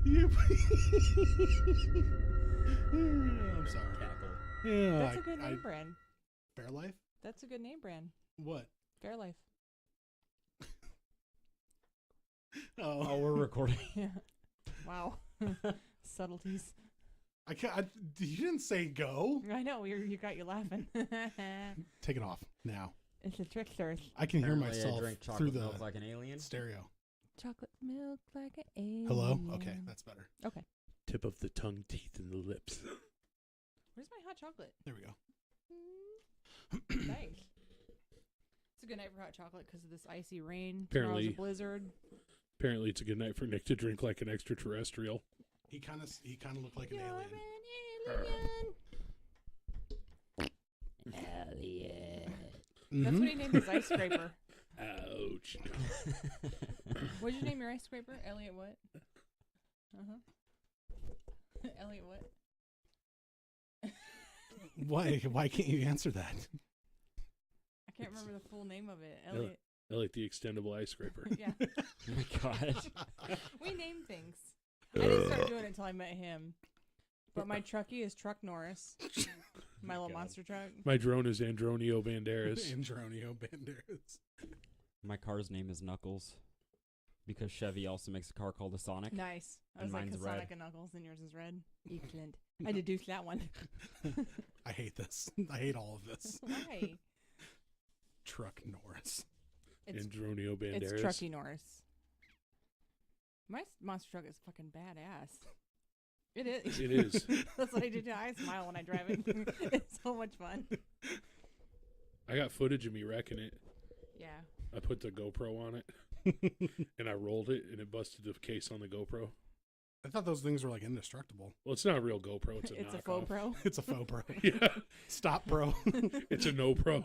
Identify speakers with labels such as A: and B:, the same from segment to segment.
A: I'm sorry.
B: Cackle.
A: Yeah,
C: That's a good name brand.
A: Fairlife?
C: That's a good name brand.
A: What?
C: Fairlife.
B: Oh, we're recording.
C: Yeah. Wow. Subtleties.
A: I can't. You didn't say go.
C: I know. You got you laughing.
A: Take it off now.
C: It's a trickster.
A: I can hear
B: Apparently
A: myself
B: I drink
A: through
B: chocolate
A: the
B: milk like an alien.
A: stereo.
C: Chocolate milk like an alien.
A: Hello? Okay, that's better.
C: Okay.
D: Tip of the tongue, teeth, and the lips.
C: Where's my hot chocolate?
A: There we go.
C: Nice. It's a good night for hot chocolate because of this icy rain.
D: Apparently-
C: Tomorrow's a blizzard.
D: Apparently, it's a good night for Nick to drink like an extraterrestrial.
A: He kind of looked like an
C: You're
A: alien.
C: an alien.
B: Alien.
C: That's what he named his ice scraper.
D: Ouch.
C: What'd you name your ice scraper? Elliot what? Elliot what?
A: Why can't you answer that?
C: I can't remember the full name of it. Elliot.
D: I like the extendable ice scraper.
C: Yeah.
B: Oh my gosh.
C: We name things. I didn't start doing it until I met him. But my truckie is Truck Norris. My little
D: God.
C: monster truck.
D: My drone is Andronio Banderas.
A: Andronio Banderas.
B: My car's name is Knuckles. Because Chevy also makes a car called a Sonic.
C: Nice. I
B: And
C: was like,
B: mine's
C: because
B: red.
C: Sonic and Knuckles, and yours is red. Excellent. I deduced that one.
A: I hate this. I hate all of this.
C: Why?
A: Truck Norris.
C: It's
D: Andronio Banderas.
C: It's Truckee Norris. My monster truck is fucking badass. It is.
D: It is.
C: That's what I do too. I smile when I drive it. It's so much fun.
D: I got footage of me wrecking it.
C: Yeah.
D: I put the GoPro on it, and I rolled it, and it busted the case on the GoPro.
A: I thought those things were like indestructible.
D: Well, it's not a real GoPro. It's a
C: It's
D: knockoff.
C: a faux pro.
A: It's a faux pro.
D: Yeah,
A: Stop, bro.
D: it's a no pro.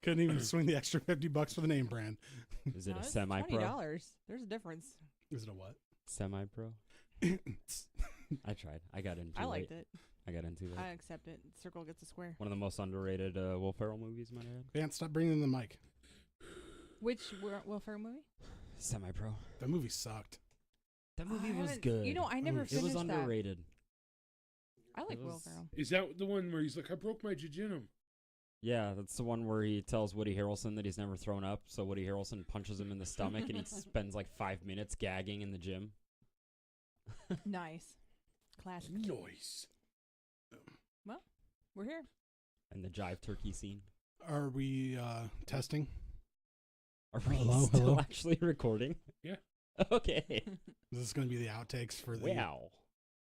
A: Couldn't even swing the extra $50 for the name brand.
B: Is it
C: No,
B: a
C: it's
B: semi-pro?
C: $20. There's a difference.
A: Is it a what?
B: Semi-pro? I tried. I got into it.
C: I liked it.
B: I got into it.
C: I accept it. Circle gets a square.
B: One of the most underrated Will Ferrell movies, might I add.
A: Vance, stop bringing in the mic.
C: Which Will Ferrell movie?
B: Semi-pro.
A: That movie sucked.
B: That
C: I
B: movie was
C: haven't-
B: good.
C: You know, I never
A: It
C: finished
B: It was
C: that.
B: underrated.
C: I like
B: It
C: Will
B: was-
C: Ferrell.
D: Is that the one where he's like, I broke my jejunum?
B: Yeah, that's the one where he tells Woody Harrelson that he's never thrown up, so Woody Harrelson punches him in the stomach and he spends like 5 minutes gagging in the gym.
C: Nice. Classic.
D: Noise.
C: We're here.
B: And the jive turkey scene.
A: Are we testing?
B: Are we
A: Hello,
B: still
A: hello?
B: actually recording?
D: Yeah.
B: Okay.
A: Is this going to be the outtakes for the?
B: Wow.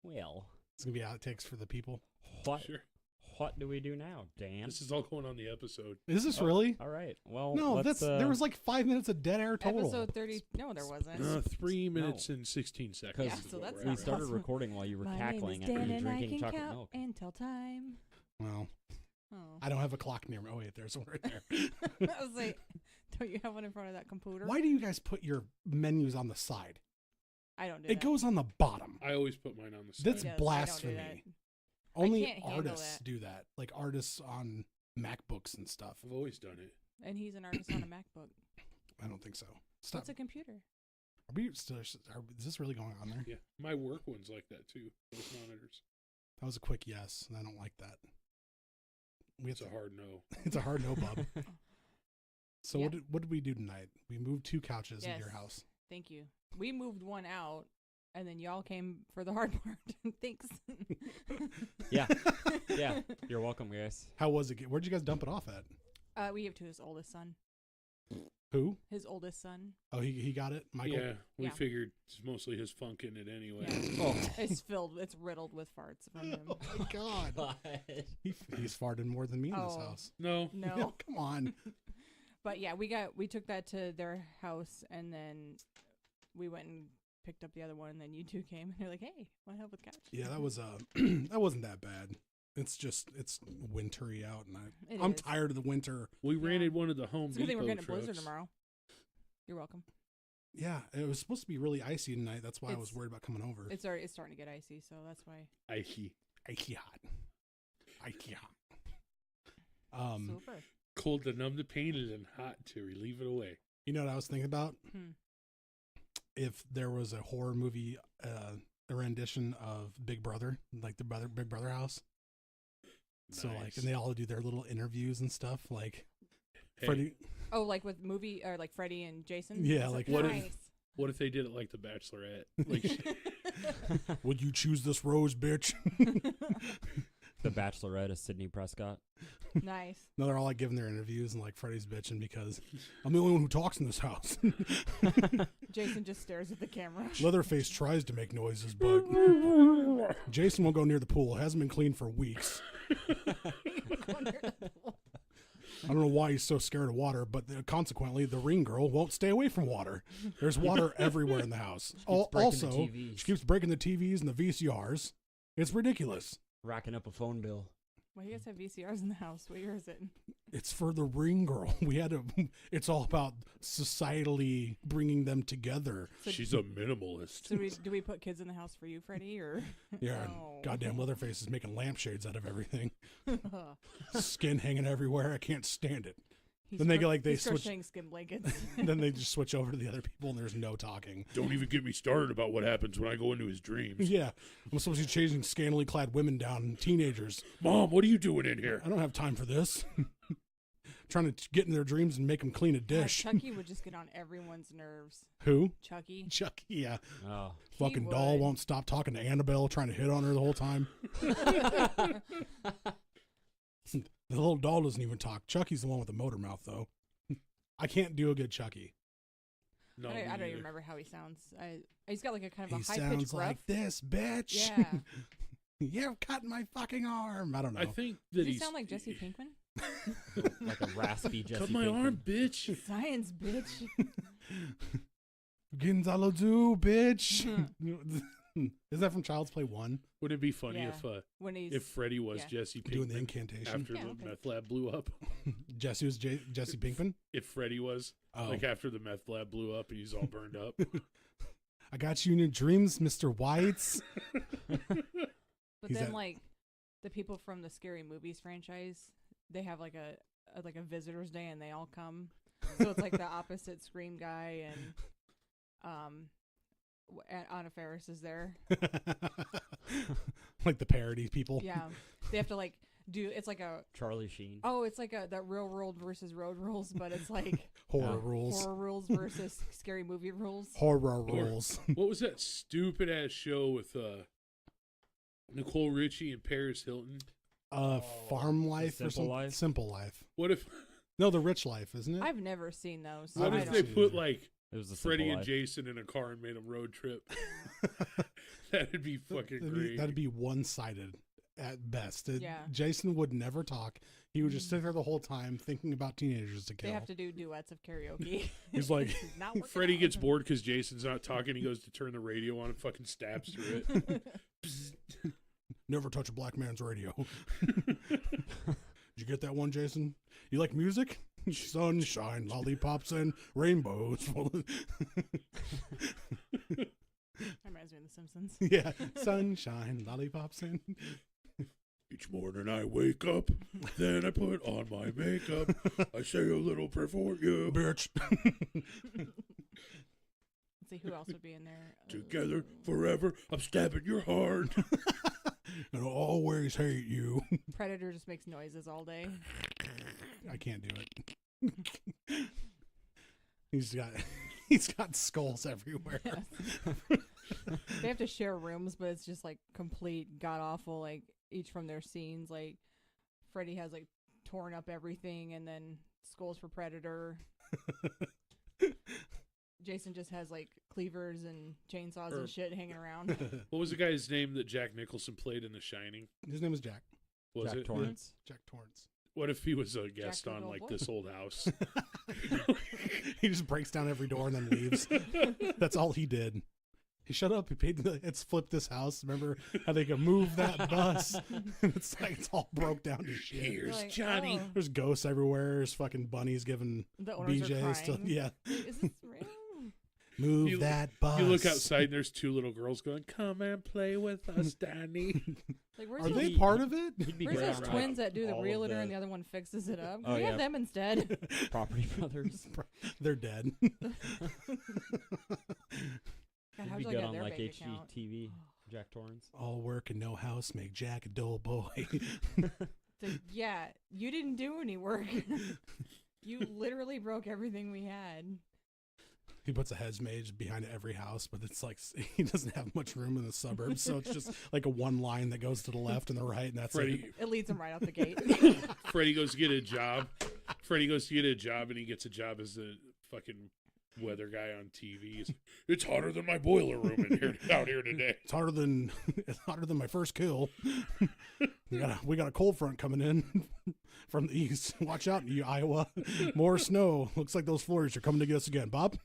B: Well.
A: It's going to be outtakes for the people.
B: What?
D: Sure.
B: What do we do now, Dan?
D: This is all going on the episode.
A: Is this
B: Oh,
A: really?
B: All right. Well,
A: No,
B: let's,
A: there was like 5 minutes of dead air total.
C: Episode 30. No, there wasn't.
D: 3 minutes and 16 seconds.
B: Yeah,
D: is
C: so
D: what
C: that's
D: we're
B: we
C: not
D: at.
B: started
C: possible.
B: recording while you were
C: My
B: cackling
C: name is
B: at
C: Dan
B: me
C: and I
B: drinking
C: can
B: chocolate
C: count
B: milk.
C: until time.
A: Well,
C: Oh.
A: I don't have a clock near me. Oh wait, there's one right there.
C: I was like, don't you have one in front of that computer?
A: Why do you guys put your menus on the side?
C: I don't do
A: It
C: that.
A: goes on the bottom.
D: I always put mine on the side.
A: That's
C: Yes, I don't do
A: blasphemy.
C: that.
A: Only
C: can't handle
A: artists
C: that.
A: do that. Like artists on MacBooks and stuff.
D: I've always done it.
C: And he's an artist on a MacBook.
A: I don't think so. Stop.
C: What's a computer?
A: Are we still, is this really going on there?
D: Yeah. My work one's like that too. Those monitors.
A: That was a quick yes, and I don't like that. We have
D: It's a
A: to,
D: hard no.
A: it's a hard no, bub. So
C: Yeah.
A: what did we do tonight? We moved 2 couches into your
C: Yes.
A: house.
C: Thank you. We moved one out, and then y'all came for the hard part. Thanks.
B: Yeah. Yeah. You're welcome, guys.
A: How was it? Where'd you guys dump it off at?
C: We give to his oldest son.
A: Who?
C: His oldest son.
A: Oh, he got it. Michael.
D: Yeah, we
C: Yeah.
D: figured it's mostly his funk in it anyway.
C: Yeah.
B: Oh.
C: It's filled. It's riddled with farts from him.
A: Oh my god. He's farted more than me in this
C: Oh.
A: house.
D: No.
C: No.
A: Come on.
C: But yeah, we took that to their house, and then we went and picked up the other one, and then you two came, and you're like, hey, want to help with couch?
A: Yeah, that was that wasn't that bad. It's just it's wintry out, and
C: It
A: I'm
C: is.
A: tired of the winter.
D: We rented one of the Home
C: It's a good thing
D: Depot
C: we're getting a blizzard
D: trucks.
C: tomorrow. You're welcome.
A: Yeah, it was supposed to be really icy tonight. That's why I was
C: It's-
A: worried about coming over.
C: It's starting to get icy, so that's why.
D: Icy.
A: Icy hot. Icy hot.
C: Super.
D: Cold to numb the pain and hot to relieve it away.
A: You know what I was thinking about? if there was a horror movie, a rendition of Big Brother, like the Big Brother house. So like, and they all do their little interviews and stuff. Like, Freddy.
C: Oh, like with movie or like Freddy and Jason.
A: Yeah, like
D: what if they did it like The Bachelorette? Like,
A: would you choose this rose, bitch?
B: The Bachelorette is Sydney Prescott.
C: Nice.
A: No, they're all like giving their interviews and like Freddy's bitching because I'm the only one who talks in this house.
C: Jason just stares at the camera.
A: Leatherface tries to make noises, but Jason won't go near the pool. It hasn't been cleaned for weeks. I don't know why he's so scared of water, but consequently, the ring girl won't stay away from water. There's water everywhere in the house. Also, she keeps breaking the TVs and the VCRs. It's ridiculous.
B: Racking up a phone bill.
C: Why do you guys have VCRs in the house? What year is it?
A: It's for the ring girl. It's all about societally bringing them together.
C: So
D: she's a minimalist.
C: So do we put kids in the house for you, Freddie, or?
A: Yeah,
C: Oh.
A: goddamn Leatherface is making lampshades out of everything. Skin hanging everywhere. I can't stand it. Then they
C: he's
A: switch.
C: crocheting skin blankets.
A: Then they just switch over to the other people, and there's no talking.
D: Don't even get me started about what happens when I go into his dreams.
A: Yeah, I'm supposed to be chasing scantily clad women down, teenagers.
D: Mom, what are you doing in here?
A: I don't have time for this. Trying to get in their dreams and make them clean a dish.
C: Chucky would just get on everyone's nerves.
A: Who?
C: Chucky.
A: Chucky, yeah.
B: Oh.
A: Fucking doll won't stop talking to Annabelle, trying to hit on her the whole time. The little doll doesn't even talk. Chucky's the one with the motor mouth, though. I can't do a good Chucky.
D: No,
C: I don't even remember how he sounds. He's got like a kind of
A: He
C: a high pitched
A: sounds like this, bitch.
C: Yeah.
A: You've cut my fucking arm. I don't know.
D: I think that
C: Does he sound like Jesse Pinkman?
B: Like a raspy Jesse
D: Cut my
B: Pinkman.
D: arm, bitch.
C: Science, bitch.
A: Gonzalo do, bitch. Is that from Child's Play 1?
D: Wouldn't it be funny
C: Yeah. When he's
D: if Freddy was
C: yeah.
D: Jesse Pinkman
A: Doing the incantation.
D: after
C: Yeah,
D: the
C: okay.
D: meth lab blew up?
A: Jesse was Jesse Pinkman?
D: If Freddy was like after the meth lab blew up and he's all burned up.
A: I got you in your dreams, Mr. Whites.
C: But
A: He's
C: then
A: at-
C: like the people from the Scary Movies franchise, they have like a visitors day and they all come. So it's like the opposite Scream guy and Anna Faris is there.
A: Like the parody people.
C: Yeah. They have to like do it's like a
B: Charlie Sheen.
C: oh, it's like that real world versus road rules, but it's like
A: Horror rules.
C: horror rules versus scary movie rules.
A: Horror rules.
D: What was that stupid ass show with Nicole Richie and Paris Hilton?
A: Farm Life or
B: Simple
A: something.
B: Life?
A: Simple Life.
D: What if
A: No, The Rich Life, isn't it?
C: I've never seen those.
D: what
C: I
D: if
C: don't-
D: they put like
B: It was a
D: Freddy
B: Simple
D: and
B: Life.
D: Jason in a car and made them road trip? That'd be fucking great.
A: That'd be one-sided at best.
C: Yeah.
A: Jason would never talk. He would just sit there the whole time thinking about teenagers to kill.
C: They have to do duets of karaoke.
A: He's like,
C: Not working
D: Freddy
C: out.
D: gets bored because Jason's not talking. He goes to turn the radio on and fucking stabs through it.
A: never touch a black man's radio. Did you get that one, Jason? You like music? Sunshine, lollipops, and rainbows.
C: That reminds me of The Simpsons.
A: Yeah, sunshine, lollipops, and
D: Each morning I wake up, then I put on my makeup. I say a little prayer for you.
A: bitch.
C: Let's see who else would be in there.
D: Together forever, I'm stabbing your heart.
A: And I'll always hate you.
C: Predator just makes noises all day.
A: I can't do it. He's got skulls everywhere.
C: Yes. They have to share rooms, but it's just like complete god awful. Like each from their scenes. Like Freddy has like torn up everything, and then skulls for Predator. Jason just has like cleavers and chainsaws and shit hanging around.
D: What was the guy's name that Jack Nicholson played in The Shining?
A: His name is Jack.
D: Was
B: Jack
D: it?
B: Torrance.
A: Jack Torrance.
D: What if he was a guest on
C: Goodall
D: like
C: Boy?
D: This Old House?
A: He just breaks down every door and then leaves. That's all he did. He shut up. He paid. It's flipped this house. Remember how they could move that bus? And it's like it's all broke down to shit.
D: Here's
C: Like,
D: Johnny.
C: oh,
A: There's ghosts everywhere. There's fucking bunnies giving
C: the owners are
A: BJ stuff.
C: crying.
A: Yeah,
C: Is this real?
A: move
D: You-
A: that bus.
D: You look outside and there's two little girls going, "Come and play with us, Danny."
C: Like, where's
A: Are
C: those,
A: they part of it?
B: He'd be
C: where's
B: great
C: those
B: on,
C: twins that do the
B: all of
C: realtor and the other one fixes it up? Can
B: Oh,
C: we
B: yeah.
C: have them instead?
B: Property Brothers.
A: They're dead.
C: How'd
B: be
C: you
B: good
C: get
B: on
C: their
B: like
C: bank account?
B: HGTV. Jack Torrance.
A: All work and no house make Jack a dull boy.
C: Yeah, you didn't do any work. You literally broke everything we had.
A: He puts a hedge maze behind every house, but it's like he doesn't have much room in the suburbs, so it's just like a one line that goes to the left and the right, and that's
D: Freddy,
C: It leads him right out the gate.
D: Freddy goes to get a job. Freddy goes to get a job, and he gets a job as a fucking weather guy on TV. It's hotter than my boiler room in here out here today.
A: It's hotter than my first kill. we got a cold front coming in from the east. Watch out, you Iowa. More snow. Looks like those Florries are coming to get us again, Bob.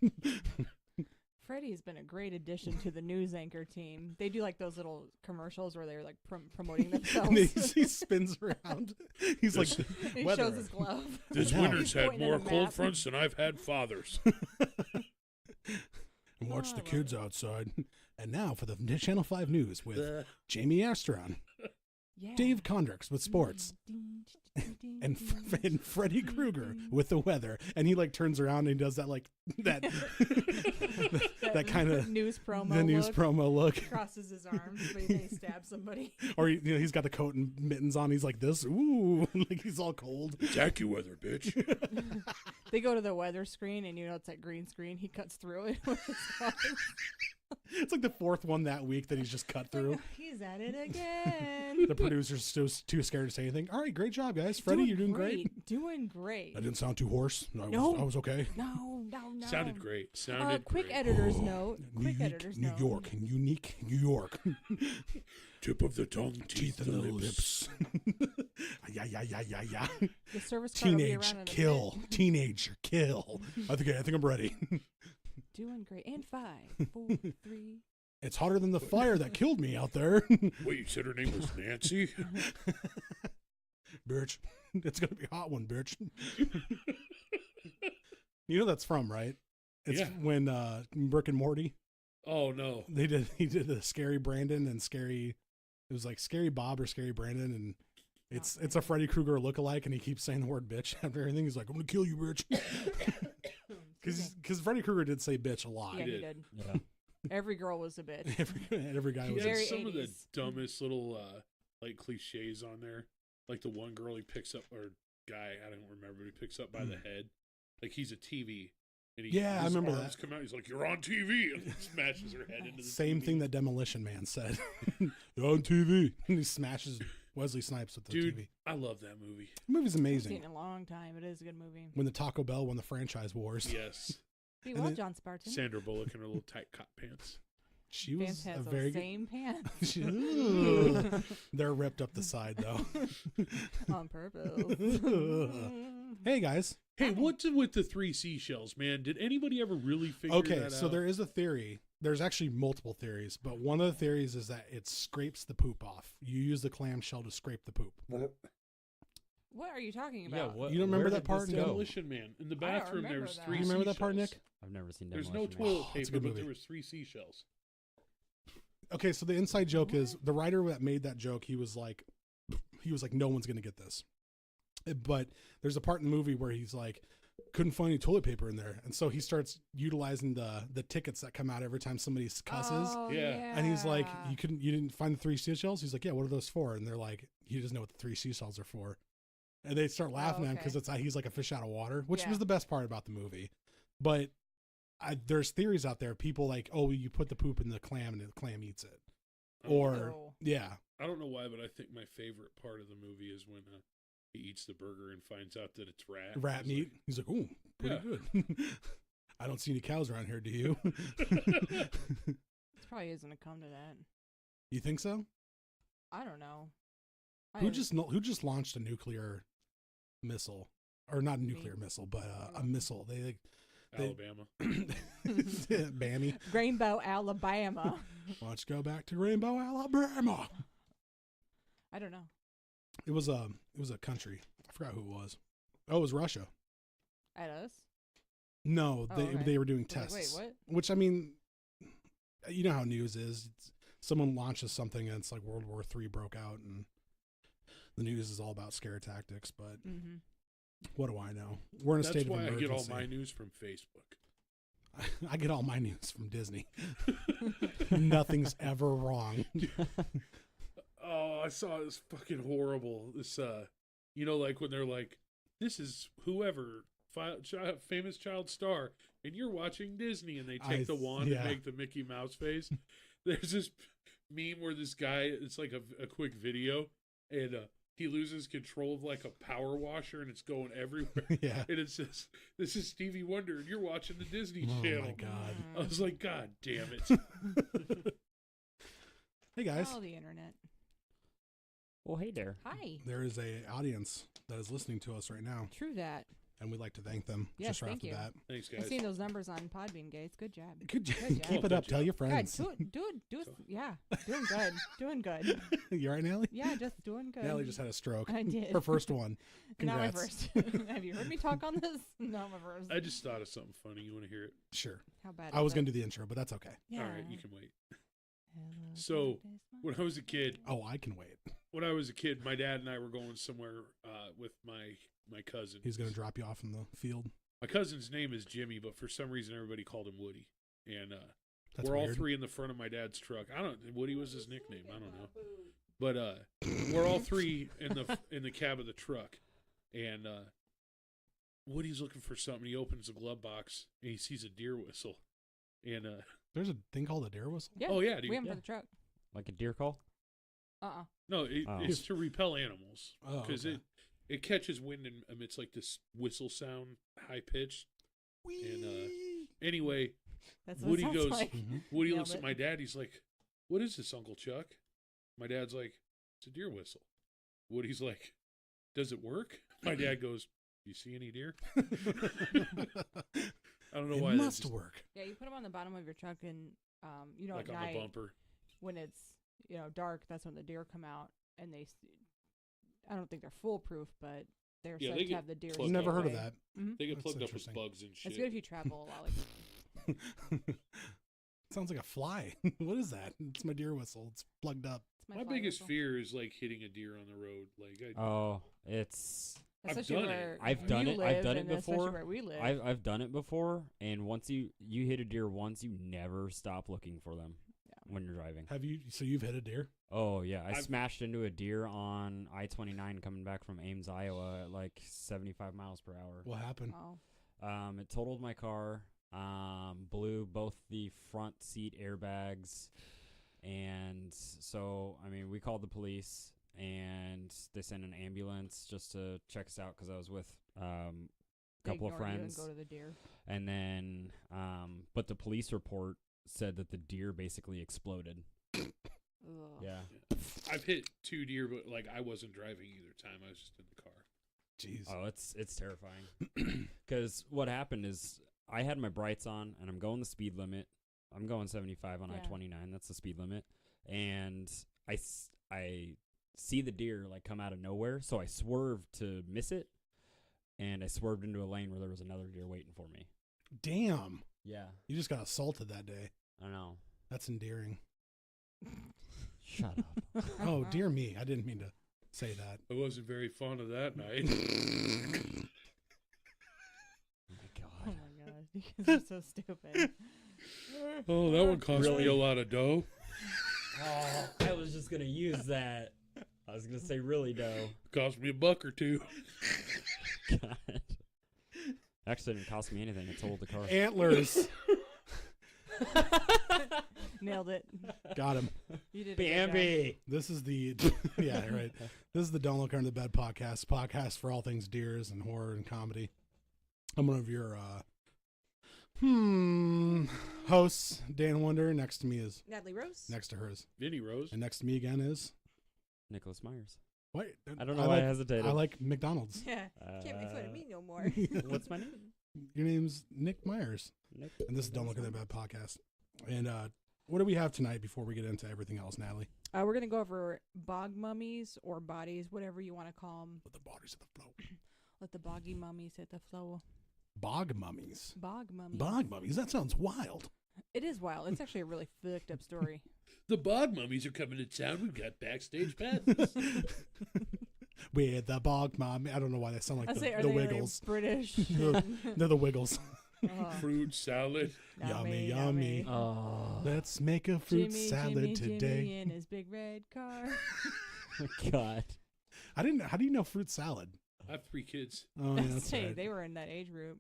C: Freddie's been a great addition to the news anchor team. They do like those little commercials where they're like promoting themselves.
A: And he spins around. He's like,
C: He
A: weather.
C: shows his glove.
D: This
A: Now.
D: winter's had
C: Pointing at
D: more
C: a
D: cold
C: map.
D: fronts than I've had fathers.
A: and watch
C: Oh,
A: the
C: I
A: kids
C: love
A: outside. And now for the Channel 5 News with Jamie Astron,
C: Yeah.
A: Dave Condrix with sports, and Freddy Krueger with the weather. And he like turns around and he does that like that that kind of
C: news promo.
A: the news
C: look.
A: promo look.
C: Crosses his arms, but he stabs somebody.
A: Or he's got the coat and mittens on. He's like this, ooh, like he's all cold.
D: It's AccuWeather, bitch.
C: They go to the weather screen, and it's that green screen. He cuts through it with his arms.
A: It's like the fourth one that week that he's just cut through.
C: He's at it again.
A: The producer's still too scared to say anything. All right, great job, guys. Freddie, you're doing great.
C: Doing great.
A: I didn't sound too hoarse.
C: No.
A: I was okay.
C: No.
D: Sounded great. Sounded
C: Quick
D: great.
C: editor's note. Quick
A: Unique
C: editor's
A: New
C: note.
A: York, unique New York.
D: Tip of the tongue,
A: Teeth
D: teeth
A: in
D: the
A: the
D: lips.
A: lips. yeah.
C: The service card will be
A: Teenage
C: around in a
A: kill.
C: minute.
A: Teenager kill. I think I'm ready.
C: Doing great. And 5, 4, 3.
A: It's hotter than the fire that killed me out there.
D: Wait, you said her name was Nancy?
A: Bitch. It's gonna be a hot one, bitch. You know that's from, right? It's
D: Yeah.
A: when Rick and Morty.
D: Oh, no.
A: He did a scary Brandon and scary. It was like scary Bob or scary Brandon, and it's a Freddy Krueger lookalike, and he keeps saying the word bitch after everything. He's like, "I'm gonna kill you, bitch," because Freddy Krueger did say bitch a lot.
C: Yeah,
D: He
C: he
D: did.
C: did.
B: Yeah.
C: Every girl was a bitch.
A: Every guy
D: He
A: was.
D: had
C: Very
D: some of the
C: 80s.
D: dumbest little like cliches on there. Like the one girl he picks up, or guy, I don't remember, but he picks up by the head. Like he's a TV. And
A: Yeah, I
D: his
A: remember
D: arms
A: that.
D: come out. He's like, "You're on TV," and smashes her head into the
A: Same
D: TV.
A: thing that Demolition Man said. They're on TV. And he smashes Wesley Snipes with the
D: Dude,
A: TV.
D: I love that movie.
A: The movie's
C: I've seen
A: amazing.
C: it in a long time. It is a good movie.
A: When the Taco Bell won the franchise wars,
D: Yes.
C: Be
A: And
C: well,
A: then-
C: John Spartan.
D: Sandra Bullock in her little tight cop pants.
A: she
C: Vance
A: was a
C: has
A: very
C: those
A: good.
C: same pants
A: Ooh. They're ripped up the side though.
C: on purpose.
A: Hey guys.
D: Hey, what's with the 3 seashells, man? Did anybody ever really figure
A: Okay,
D: that
A: so
D: out?
A: there is a theory. There's actually multiple theories, but one of the theories is that it scrapes the poop off. You use the clamshell to scrape the poop.
C: What are you talking
B: Yeah,
C: about?
B: what,
A: You don't remember
B: where
A: that
B: did
A: part
B: this
A: in
B: go?
D: Demolition Man. In the
C: I don't
D: bathroom,
C: remember
D: there's
C: that.
D: 3
A: You remember that part,
D: seashells.
A: Nick?
B: I've never seen
D: There's
B: Demolition
D: no
B: Man.
D: toilet
A: it's a
D: paper,
A: good
D: but
A: movie.
D: there was 3 seashells.
A: Okay, so the inside joke is the writer that made that joke, he was like, no one's gonna get this. But there's a part in the movie where he's like, couldn't find any toilet paper in there, and so he starts utilizing the tickets that come out every time somebody cusses.
C: Oh,
D: Yeah.
A: And he's like, you didn't find the 3 seashells? He's like, yeah, what are those for? And they're like, he doesn't know what the 3 seashells are for. And they start laughing at him because he's like a fish out of water, which
C: Yeah.
A: was the best part about the movie. But there's theories out there, people like, oh, you put the poop in the clam and the clam eats it. Or,
C: Oh.
A: yeah.
D: I don't know why, but I think my favorite part of the movie is when he eats the burger and finds out that it's rat.
A: Rat
D: He's
A: meat. He's like, ooh, pretty good. I don't see any cows around here, do you?
C: This probably isn't gonna come to that.
A: You think so?
C: I don't know.
A: Who just launched a nuclear missile? Or not a nuclear missile, but a missile. They
D: Alabama.
A: Bammy.
C: Rainbow, Alabama?
A: Let's go back to Rainbow, Alabama.
C: I don't know.
A: It was a country. I forgot who it was. Oh, it was Russia.
C: At us?
A: No,
C: Oh,
A: they
C: okay.
A: they were doing
C: I was
A: tests.
C: like, wait, what?
A: Which, I mean, you know how news is. Someone launches something and it's like World War III broke out, and the news is all about scare tactics. But
C: Mm-hmm.
A: what do I know? We're in a
D: That's
A: state of
D: why I
A: emergency.
D: get all my news from Facebook.
A: I get all my news from Disney. Nothing's ever wrong.
D: Oh, I saw this fucking horrible. This, like when they're like, "This is whoever famous child star," and you're watching Disney, and they take the wand and make the Mickey Mouse face. There's this meme where this guy, it's like a quick video, and he loses control of like a power washer, and it's going everywhere.
A: Yeah.
D: And it says, "This is Stevie Wonder, and you're watching the Disney
A: Oh
D: Channel."
A: my God.
D: I was like, God damn it.
A: Hey guys,
C: Oh, the internet.
B: Well, hey there.
C: Hi.
A: there is a audience that is listening to us right now,
C: True that.
A: and we'd like to thank them.
C: Yes,
A: just right
C: thank
A: off the
C: you.
A: bat.
D: Thanks,
C: I've
D: guys.
C: seen those numbers on Podbean, guys. Good job.
A: Good job.
C: Good job.
A: Keep it
D: Good
A: up. Tell
D: job.
A: your
C: God,
A: friends.
C: do it. Yeah, doing good. Doing good.
A: You all right, Nelly?
C: Yeah, just doing good.
A: Nelly just had a stroke.
C: I did.
A: Her first one.
C: Not my
A: Congrats.
C: first. Have you heard me talk on this? Not my first.
D: I just thought of something funny. You want to hear it?
A: Sure.
C: How bad?
A: I was
C: going
A: going to do the intro, but that's okay.
C: Yeah.
D: All right, you can wait.
C: Hello,
D: So,
C: darkness, my
D: When I was a kid,
A: Oh, I can wait.
D: my dad and I were going somewhere with my cousin.
A: He's going to drop you off in the field.
D: My cousin's name is Jimmy, but for some reason everybody called him Woody. And
A: That's
D: we're all
A: weird.
D: three in the front of my dad's truck. Woody was his nickname. I don't know. But we're all three in the cab of the truck, and Woody's looking for something. He opens the glove box and he sees a deer whistle, and
A: There's a thing called a deer whistle?
C: Yeah.
D: oh yeah, dude.
C: We have 'em
B: Yeah.
C: for the truck.
B: Like a deer call?
D: No,
B: Oh.
D: it's to repel animals
A: Oh,
D: because
A: okay.
D: it catches wind and emits like this whistle sound, high pitched. And anyway,
C: That's what
D: Woody
C: it sounds
D: goes.
C: like.
A: Mhm.
D: Woody
C: Nailed
D: looks at
C: it.
D: my dad. He's like, "What is this, Uncle Chuck?" My dad's like, "It's a deer whistle." Woody's like, "Does it work?" My dad goes, "You see any deer?" I don't know why
A: It
D: that
A: must
D: just-
A: work.
C: Yeah, you put them on the bottom of your truck, and
D: like
C: at
D: on
C: night
D: the bumper.
C: when it's dark, that's when the deer come out, and I don't think they're foolproof, but they're
D: Yeah,
C: said
D: they
C: to
D: get
C: have the deer.
D: plugged
A: I've never
D: up.
A: heard of
C: away.
A: that.
C: Mhm.
D: They get
A: That's
D: plugged up with
A: interesting.
D: bugs and shit.
C: It's good if you travel a lot. Like,
A: Sounds like a fly. What is that? It's my deer whistle. It's plugged up.
C: it's my
D: My
C: fly
D: biggest
C: whistle.
D: fear is like hitting a deer on the road. Like,
B: Oh, it's.
D: I've
C: Especially
D: done it.
C: where
B: I've
C: you
B: done it. I've
C: live
B: done it
C: and especially
B: before.
C: Where we live.
B: I've done it before, and once you hit a deer once, you never stop looking for them when you're driving.
A: Have you? So you've hit a deer?
B: Oh yeah, I
D: I've-
B: smashed into a deer on I-29 coming back from Ames, Iowa, at like 75 miles per hour.
A: What happened?
C: Oh.
B: It totaled my car, blew both the front seat airbags, and so I mean we called the police and they sent an ambulance just to check us out because I was with a
C: They
B: couple of
C: ignore you
B: friends,
C: and go to the deer.
B: and then but the police report said that the deer basically exploded.
C: Ugh.
B: Yeah.
D: I've hit 2 deer, but like I wasn't driving either time. I was just in the car.
A: Jeez.
B: Oh, it's terrifying. Because what happened is I had my brights on and I'm going the speed limit. I'm going 75 on
C: Yeah.
B: I-29. That's the speed limit. And I see the deer like come out of nowhere, so I swerved to miss it, and I swerved into a lane where there was another deer waiting for me.
A: Damn.
B: Yeah,
A: You just got assaulted that day.
B: I know.
A: That's endearing.
B: Shut up.
A: Oh, dear me. I didn't mean to say that.
D: I wasn't very fond of that night.
B: Oh my
C: Oh
B: god.
C: my gosh, you guys are so stupid.
D: Oh, that one cost
B: Really?
D: me a lot of dough.
B: Oh, I was just gonna use that. I was gonna say really dough.
D: Cost me $1 or $2.
B: God. Actually, it didn't cost me anything. It totaled the car.
A: Antlers.
C: Nailed it.
A: Got him.
C: You did a good job.
B: Bambi.
A: This is the yeah, right. This is the Donal Car in the Bed podcast for all things deers and horror and comedy. I'm one of your hosts, Dan Wonder. Next to me is
C: Natalie Rose.
A: next to hers,
D: Vinny Rose.
A: and next to me again is
B: Nicholas Myers.
A: what?
B: I don't know why I hesitated.
A: I like McDonald's.
C: Yeah. Can't make fun of me no more.
B: What's my name?
A: Your name's Nick Myers,
B: Nick.
A: and this is Donal Car in the Bed podcast. And what do we have tonight before we get into everything else, Natalie?
C: We're gonna go over bog mummies or bodies, whatever you want to call them.
A: Let the bodies hit the flow.
C: Let the boggy mummies hit the flow.
A: Bog mummies.
C: Bog mummies.
A: Bog mummies. That sounds wild.
C: It is wild. It's actually a really fucked up story.
D: The Bog Mummies are coming to town. We've got backstage passes.
A: With the bog mummy. I don't know why they sound like
C: I say, are
A: the
C: they
A: Wiggles.
C: like British?
A: They're the Wiggles.
D: Fruit salad.
A: Yummy, yummy.
B: Oh,
A: Let's make a fruit salad today.
C: Jimmy in his big red car.
B: God.
A: I didn't. How do you know fruit salad?
D: I have 3 kids.
A: Oh, yeah, that's
C: Hey,
A: right.
C: they were in that age group.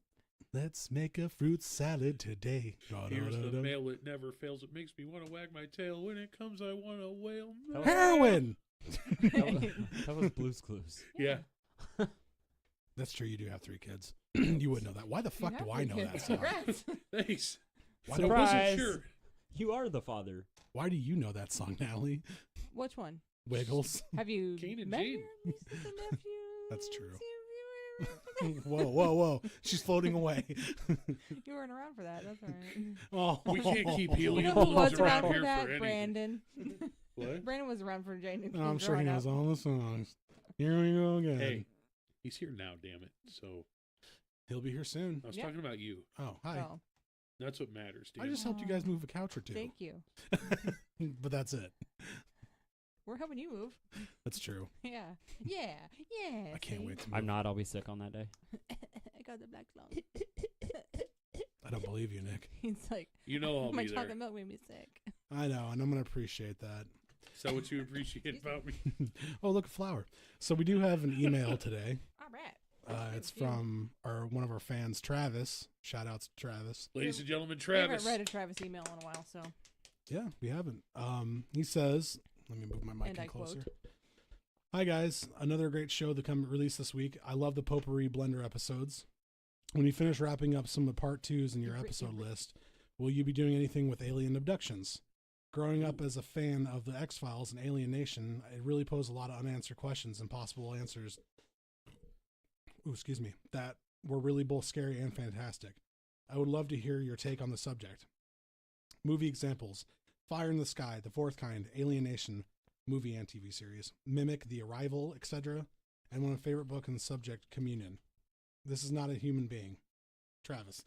A: Let's make a fruit salad today.
D: Here's the mail, it never fails. It makes me want to wag my tail. When it comes, I want to wail.
A: Heroin.
B: That was Blue's Clues.
D: Yeah.
A: That's true. You do have 3 kids. You wouldn't know that. Why the fuck do I know that song?
C: Congrats.
D: Thanks.
A: Why,
D: I
A: do,
B: Surprise.
D: wasn't sure.
B: You are the father.
A: why do you know that song, Natalie?
C: Which one?
A: Wiggles.
C: Have you
D: Kane and
C: met
D: Jane.
C: your nieces and nephews?
A: That's true.
C: You
A: Whoa, whoa, whoa. She's floating away.
C: weren't around for that. That's all right.
A: Oh.
D: We can't keep
C: You
D: helium
C: know who
D: balloons
C: was
D: around
C: around for
D: here
C: that?
D: for anything.
C: Brandon.
D: What?
C: Brandon was around for Jane.
A: Oh, I'm sure he knows all the songs. Here we go again.
D: Hey, he's here now, damn it. So
A: He'll be here soon.
D: I was
C: Yeah.
D: talking about you.
A: Oh, hi.
C: Oh,
D: That's what matters, dude.
A: I just helped you guys move a couch or 2.
C: thank you.
A: But that's it.
C: We're helping you move.
A: That's true.
C: Yeah. Yeah. Yeah.
A: I can't
C: see?
A: wait to move.
B: I'm not. I'll be sick on that day.
C: I got the black lung.
A: I don't believe you, Nick.
C: He's like,
D: You know I'll
C: my
D: be there.
C: chocolate milk made me sick.
A: I know, and I'm going to appreciate that.
D: Is that what you appreciate about me?
A: Oh, look, a flower. So we do have an email today.
C: All right.
A: It's from one of our fans, Travis. Shout outs to Travis.
D: Ladies and gentlemen,
C: We haven't
D: Travis.
C: read a Travis email in a while, so.
A: Yeah, we haven't. He says, let me move my mic
C: And
A: in
C: I
A: closer.
C: quote.
A: Hi guys, another great show that come released this week. I love the Potpourri Blender episodes. When you finish wrapping up some of the part 2s in your episode list, will you be doing anything with alien abductions? Growing up as a fan of the X-Files and Alien Nation, it really posed a lot of unanswered questions and possible answers. That were really both scary and fantastic. I would love to hear your take on the subject. Movie examples: Fire in the Sky, The Fourth Kind, Alien Nation, movie and TV series, Mimic, The Arrival, etc. And one of my favorite book on the subject, Communion. This is not a human being. Travis.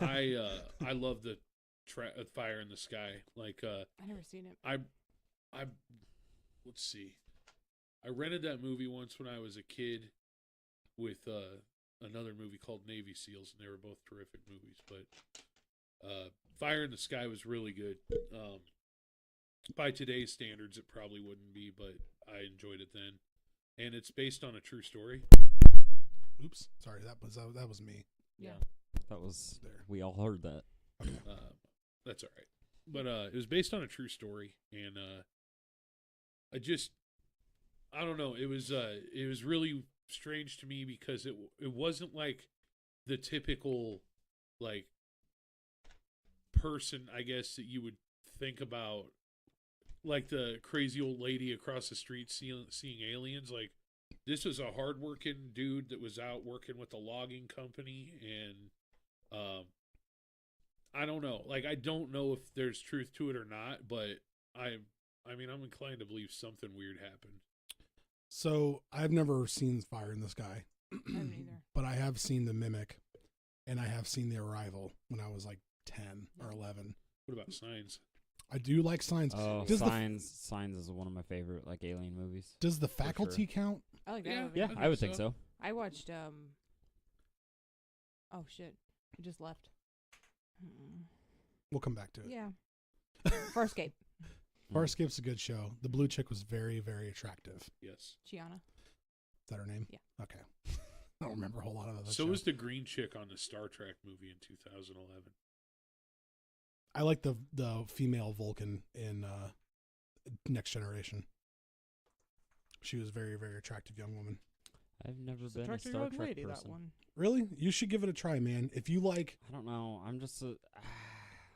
D: I love the Fire in the Sky. Like
C: I never seen it.
D: I let's see. I rented that movie once when I was a kid with another movie called Navy Seals, and they were both terrific movies. But Fire in the Sky was really good. By today's standards, it probably wouldn't be, but I enjoyed it then. And it's based on a true story.
A: Oops, sorry, that was me.
C: Yeah.
B: That was
A: There.
B: We all heard that.
D: That's all right. But it was based on a true story, and I don't know. It was really strange to me because it wasn't like the typical like person, I guess, that you would think about, like the crazy old lady across the street seeing aliens. Like, this was a hardworking dude that was out working with a logging company, and I don't know. Like, I don't know if there's truth to it or not, but I mean, I'm inclined to believe something weird happened.
A: So I've never seen Fire in the Sky,
C: I haven't either.
A: but I have seen The Mimic, and I have seen The Arrival when I was like 10 or 11.
D: What about Signs?
A: I do like Signs.
B: Oh,
A: Does the-
B: Signs is one of my favorite like alien movies.
A: Does The Faculty count?
C: I like that
D: Yeah.
C: movie.
B: Yeah, I would think so.
C: I watched oh shit. It just left.
A: We'll come back to it.
C: Yeah. Farscape.
A: Farscape's a good show. The blue chick was very, very attractive.
D: Yes.
C: Chiana.
A: Is that her name?
C: Yeah.
A: Okay. I don't remember a whole lot of that.
D: So was the green chick on the Star Trek movie in 2011.
A: I like the female Vulcan in Next Generation. She was a very, very attractive young woman.
B: I've never been a
C: Attractive
B: Star
C: young
B: Trek
C: lady,
B: person.
C: that one.
A: Really? You should give it a try, man. If you like,
B: I don't know. I'm just a.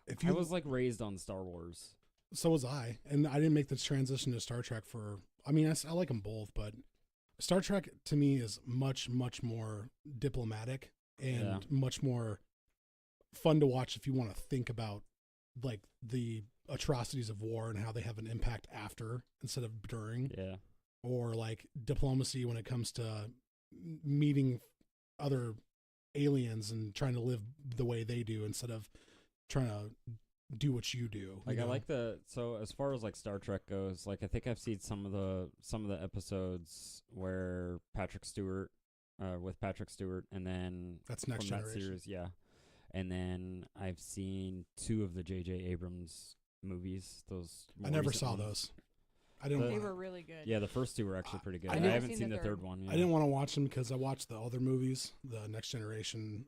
A: if
B: I
A: you
B: was like raised on Star Wars.
A: so was I, and I didn't make this transition to Star Trek for. I mean, I like them both, but Star Trek to me is much, much more diplomatic and
B: Yeah.
A: much more fun to watch if you want to think about like the atrocities of war and how they have an impact after instead of during,
B: Yeah.
A: or like diplomacy when it comes to meeting other aliens and trying to live the way they do instead of trying to do what you do.
B: Like
A: you
B: I
A: know?
B: like so as far as like Star Trek goes, like I think I've seen some of the episodes where with Patrick Stewart, and then
A: That's Next
B: from that
A: Generation.
B: series, yeah. And then I've seen 2 of the J.J. Abrams movies. Those
A: I
B: more
A: never
B: recent
A: saw
B: ones.
A: those. I didn't.
B: The-
C: They
A: wa-
C: were really good.
B: Yeah, the first 2 were actually pretty good.
A: I
B: I,
A: didn't-
B: haven't seen the third one.
A: I didn't want to watch them because I watched the other movies, the Next Generation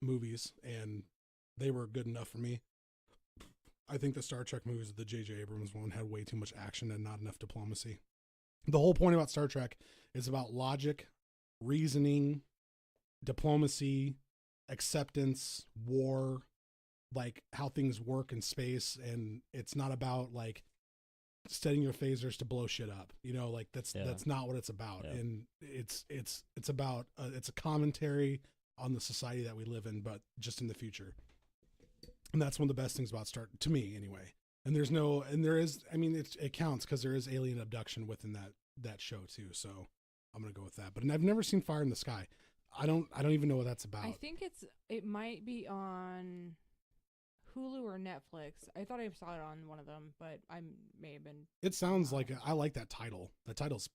A: movies, and they were good enough for me. I think the Star Trek movies, the J.J. Abrams one, had way too much action and not enough diplomacy. The whole point about Star Trek is about logic, reasoning, diplomacy, acceptance, war, like how things work in space, and it's not about like setting your phasers to blow shit up. You know, like that's not what it's about.
B: Yeah.
A: And it's about it's a commentary on the society that we live in, but just in the future. And that's one of the best things about Star, to me anyway. And there is, I mean, it counts because there is alien abduction within that show too. So I'm gonna go with that. But I've never seen Fire in the Sky. I don't even know what that's about.
C: I think it might be on Hulu or Netflix. I thought I saw it on one of them, but I may have been.
A: It sounds like I like that title. That title's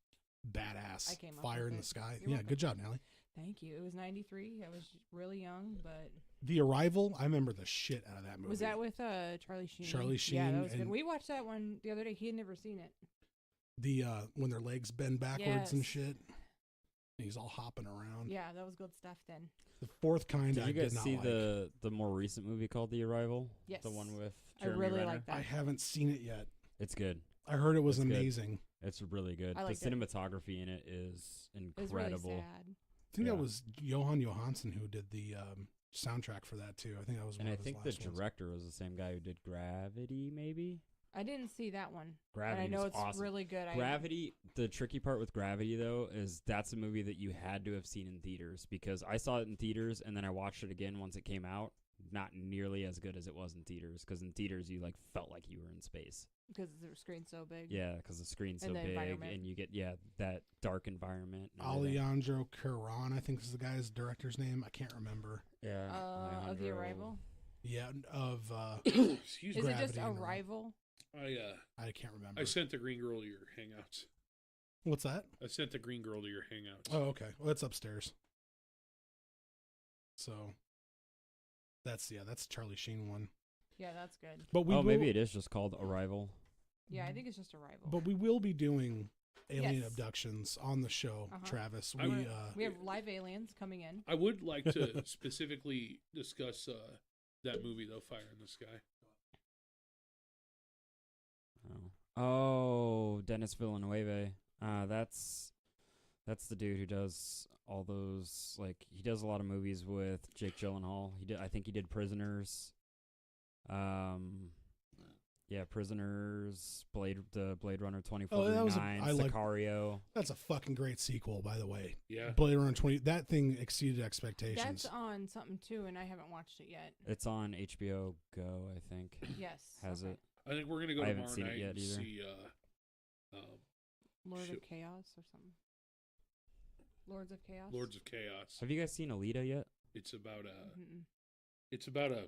A: badass.
C: I came up
A: Fire
C: with
A: in
C: it.
A: the Sky.
C: You're
A: Yeah,
C: welcome.
A: good job, Natalie.
C: Thank you. It was 93. I was really young, but
A: The Arrival. I remember the shit out of that movie.
C: was that with Charlie Sheen?
A: Charlie
C: Yeah,
A: Sheen
C: that was good.
A: and-
C: We watched that one the other day. He had never seen it.
A: the when their legs bend backwards and
C: Yes.
A: shit? And he's all hopping around.
C: Yeah, that was good stuff then.
A: The fourth kind
B: Did
A: I
B: you guys
A: did not
B: see
A: like.
B: the more recent movie called The Arrival?
C: Yes.
B: The one with
C: I
B: Jeremy
C: really
B: Renner?
C: like that.
A: I haven't seen it yet.
B: It's good.
A: I heard it was
B: It's good.
A: amazing.
B: It's really good.
C: I
B: The
C: liked it.
B: cinematography in it is
C: It was really
B: incredible.
C: sad.
A: I think
B: Yeah.
A: that was Johan Johansson who did the soundtrack for that too. I think that was one
B: And I
A: of his
B: think the
A: last ones.
B: director was the same guy who did Gravity, maybe?
C: I didn't see that one,
B: Gravity
C: but I know
B: was
C: it's
B: awesome.
C: really good.
B: Gravity, the tricky part with Gravity, though, is that's a movie that you had to have seen in theaters because I saw it in theaters and then I watched it again once it came out. Not nearly as good as it was in theaters because in theaters you like felt like you were in space.
C: Because the screen's so big.
B: Yeah, because the screen's so
C: And the
B: big
C: environment.
B: and you get that dark environment. and everything.
A: Alejandro Cuarón, I think is the guy's director's name. I can't remember.
B: Yeah,
C: Of the
B: Alejandro.
C: Arrival.
A: Yeah, of
D: Excuse
C: Is
D: me.
C: it just
A: Gravity and
C: Arrival?
A: I can't remember.
D: I sent the green girl to your hangouts.
A: What's that?
D: I sent the green girl to your hangouts.
A: Oh, okay. Well, it's upstairs. So that's Charlie Sheen one.
C: Yeah, that's good.
A: But we
B: Oh,
A: will,
B: maybe it is just called Arrival.
C: Yeah, I think it's just Arrival.
A: But we will be doing alien
C: Yes.
A: abductions on the show,
C: Uh-huh.
A: Travis.
D: I
A: We
D: would-
C: we have live aliens coming in.
D: I would like to specifically discuss that movie, though, Fire in the Sky.
B: Oh, Dennis Villeneuve. That's the dude who does all those, like, he does a lot of movies with Jake Gyllenhaal. I think he did Prisoners. Yeah, Prisoners, the Blade Runner 2049,
A: I like-
B: Sicario.
A: that's a fucking great sequel, by the way.
D: Yeah.
A: Blade Runner 20. That thing exceeded expectations.
C: That's on something too, and I haven't watched it yet.
B: It's on HBO Go, I think.
C: Yes.
B: Has
C: okay.
B: it?
D: I think we're going to go
B: I haven't
D: tomorrow
B: seen it
D: night
B: yet
D: and
B: either.
D: see
C: Lord
D: Shoot.
C: of Chaos or something. Lords of Chaos.
D: Lords of Chaos.
B: Have you guys seen Alita yet?
D: It's about
C: Mm-mm.
D: a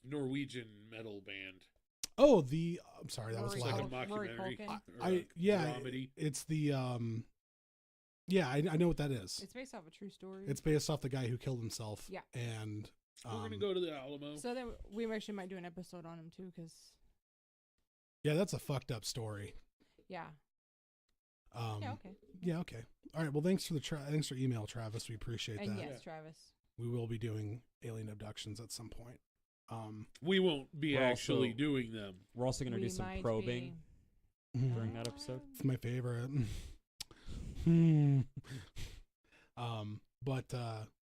D: Norwegian metal band.
A: Oh, I'm sorry, that was
C: Rory
D: It's like a
A: loud.
C: Rory
D: mockumentary.
C: Culkin.
D: or
A: I
D: a
A: yeah,
D: comedy.
A: it's the yeah, I know what that is.
C: It's based off a true story.
A: It's based off the guy who killed himself.
C: Yeah.
A: And
D: We're going to go to the Alamo.
C: So then we actually might do an episode on him too, because
A: yeah, that's a fucked up story.
C: yeah.
A: Yeah,
C: Okay.
A: okay. All right. Well, thanks for thanks for email, Travis. We appreciate
C: And
A: that.
C: yes, Travis.
A: We will be doing alien abductions at some point.
D: We won't be
B: We're
D: actually
B: also-
D: doing them.
B: We're also going to
C: We
B: do some
C: might
B: probing
C: be-
B: during that episode.
A: It's my favorite. But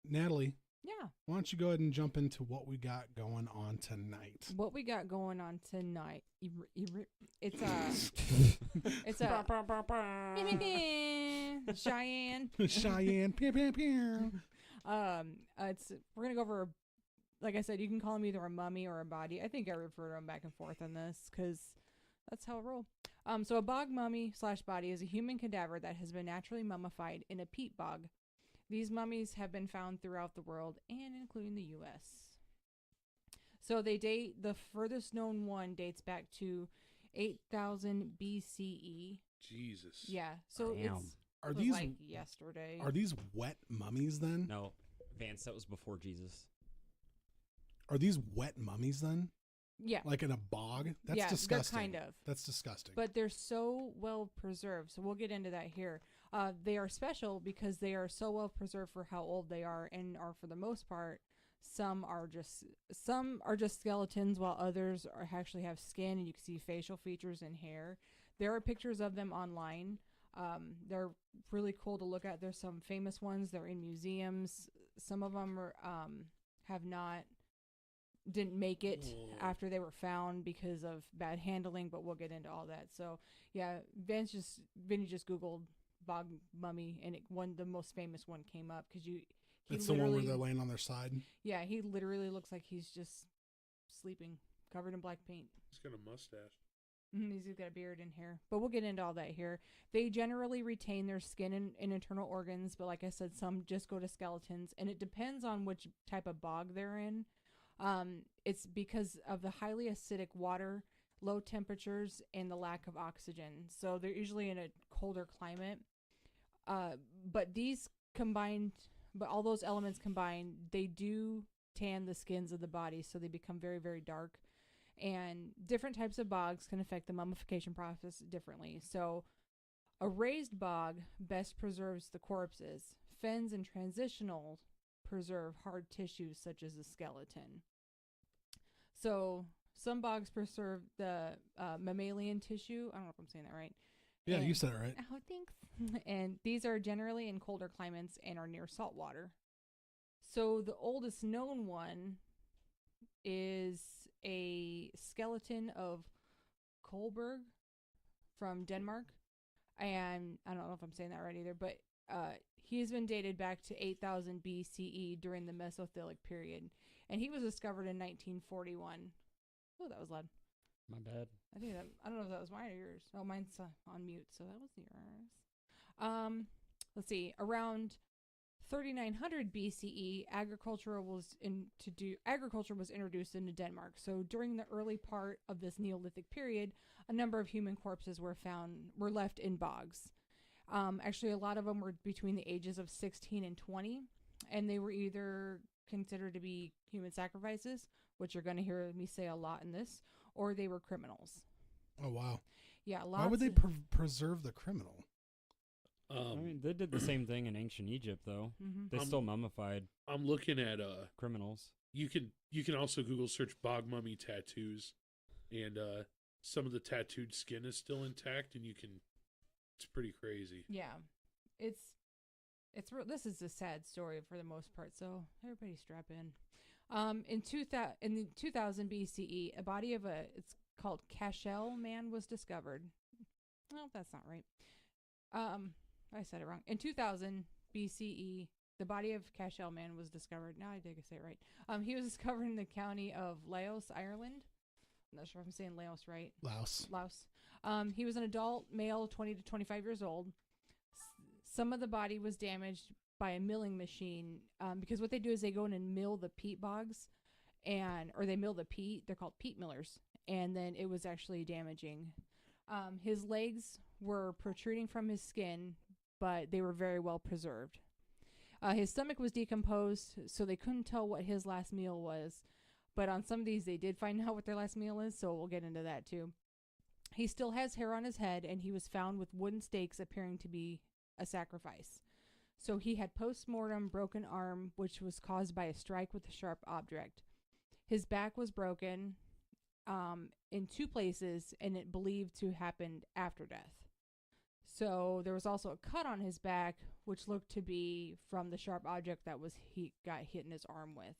A: Natalie,
C: Yeah.
A: why don't you go ahead and jump into what we got going on tonight?
C: What we got going on tonight? It's it's a Cheyenne.
A: Cheyenne. Pew, pew, pew.
C: We're gonna go over. Like I said, you can call him either a mummy or a body. I think I refer to them back and forth on this because that's how I roll. So a bog mummy / body is a human cadaver that has been naturally mummified in a peat bog. These mummies have been found throughout the world and including the U.S. So the furthest known one dates back to 8,000 BCE.
D: Jesus.
C: Yeah. So
B: Damn.
C: it's
A: Are
C: was
A: these
C: like yesterday.
A: are these wet mummies then?
B: No, Vance, that was before Jesus.
A: Are these wet mummies then?
C: Yeah.
A: Like in a bog? That's
C: yeah,
A: disgusting.
C: they're kind of.
A: That's disgusting.
C: But they're so well preserved. So we'll get into that here. They are special because they are so well preserved for how old they are, and are for the most part. Some are just skeletons, while others actually have skin, and you can see facial features and hair. There are pictures of them online. They're really cool to look at. There's some famous ones. They're in museums. Some of them are, didn't make it after they were found because of bad handling, but we'll get into all that. So yeah, Vinny just Googled Bog Mummy, and the most famous one came up because
A: it's the one where they're laying on their side.
C: Yeah, he literally looks like he's just sleeping, covered in black paint.
D: He's got a mustache.
C: He's got a beard and hair, but we'll get into all that here. They generally retain their skin and internal organs, but like I said, some just go to skeletons, and it depends on which type of bog they're in. It's because of the highly acidic water, low temperatures, and the lack of oxygen. So they're usually in a colder climate. But all those elements combined, they do tan the skins of the body, so they become very, very dark. And different types of bogs can affect the mummification process differently. So a raised bog best preserves the corpses. Fens and transitional preserve hard tissues such as the skeleton. So some bogs preserve the mammalian tissue. I don't know if I'm saying that right.
A: Yeah, you said it right.
C: Oh, thanks. And these are generally in colder climates and are near salt water. So the oldest known one is a skeleton of Kolberg from Denmark. And I don't know if I'm saying that right either, but he's been dated back to 8000 BCE during the Mesothelic period. And he was discovered in 1941. Oh, that was loud.
B: My bad.
C: I don't know if that was mine or yours. Oh, mine's on mute, so that was yours. Let's see. Around 3900 BCE, agriculture was introduced into Denmark. So during the early part of this Neolithic period, a number of human corpses were left in bogs. Actually, a lot of them were between the ages of 16 and 20, and they were either considered to be human sacrifices, which you're going to hear me say a lot in this, or they were criminals.
A: Oh, wow.
C: Yeah,
A: why would they preserve the criminal?
B: I mean, they did the same thing in ancient Egypt, though.
C: Mm-hmm.
B: They still mummified
D: I'm looking at
B: criminals.
D: You can also Google search Bog Mummy tattoos, and some of the tattooed skin is still intact, and it's pretty crazy.
C: Yeah, this is a sad story for the most part, so everybody strap in. In 2000 BCE, a body of it's called Cashel man was discovered. Well, that's not right. I said it wrong. In 2000 BCE, the body of Cashel man was discovered. Now I did say it right. He was discovered in the county of Laos, Ireland. I'm not sure if I'm saying Laos right.
A: Laos.
C: He was an adult male, 20 to 25 years old. Some of the body was damaged by a milling machine, because what they do is they go in and mill the peat bogs, or they mill the peat. They're called peat millers, and then it was actually damaging. His legs were protruding from his skin, but they were very well preserved. His stomach was decomposed, so they couldn't tell what his last meal was. But on some of these, they did find out what their last meal is, so we'll get into that too. He still has hair on his head, and he was found with wooden stakes appearing to be a sacrifice. So he had post-mortem broken arm, which was caused by a strike with a sharp object. His back was broken in 2 places, and it believed to happen after death. So there was also a cut on his back, which looked to be from the sharp object that he got hit in his arm with.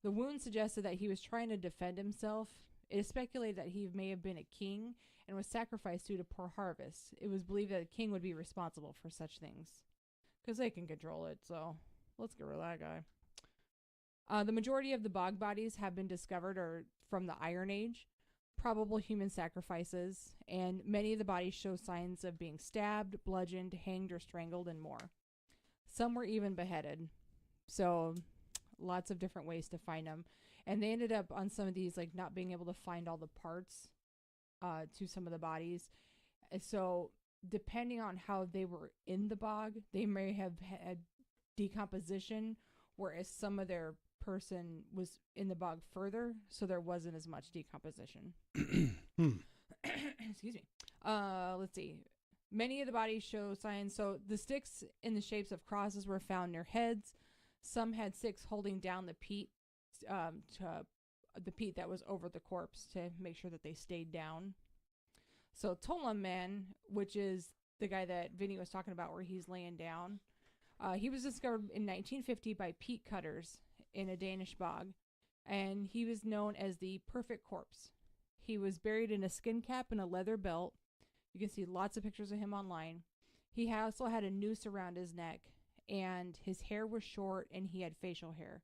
C: The wound suggested that he was trying to defend himself. It is speculated that he may have been a king and was sacrificed due to poor harvest. It was believed that a king would be responsible for such things, because they can control it, so let's get rid of that guy. The majority of the bog bodies have been discovered are from the Iron Age, probable human sacrifices, and many of the bodies show signs of being stabbed, bludgeoned, hanged, or strangled, and more. Some were even beheaded, so lots of different ways to find them. And they ended up on some of these, like, not being able to find all the parts to some of the bodies. So depending on how they were in the bog, they may have had decomposition whereas some of their person was in the bog further, so there wasn't as much decomposition. Excuse me. Let's see. Many of the bodies show signs. So the sticks in the shapes of crosses were found near heads. Some had sticks holding down the peat, to the peat that was over the corpse to make sure that they stayed down. So Tolan Man, which is the guy that Vinny was talking about where he's laying down, he was discovered in 1950 by peat cutters in a Danish bog, and he was known as the perfect corpse. He was buried in a skin cap and a leather belt. You can see lots of pictures of him online. He also had a noose around his neck, and his hair was short, and he had facial hair.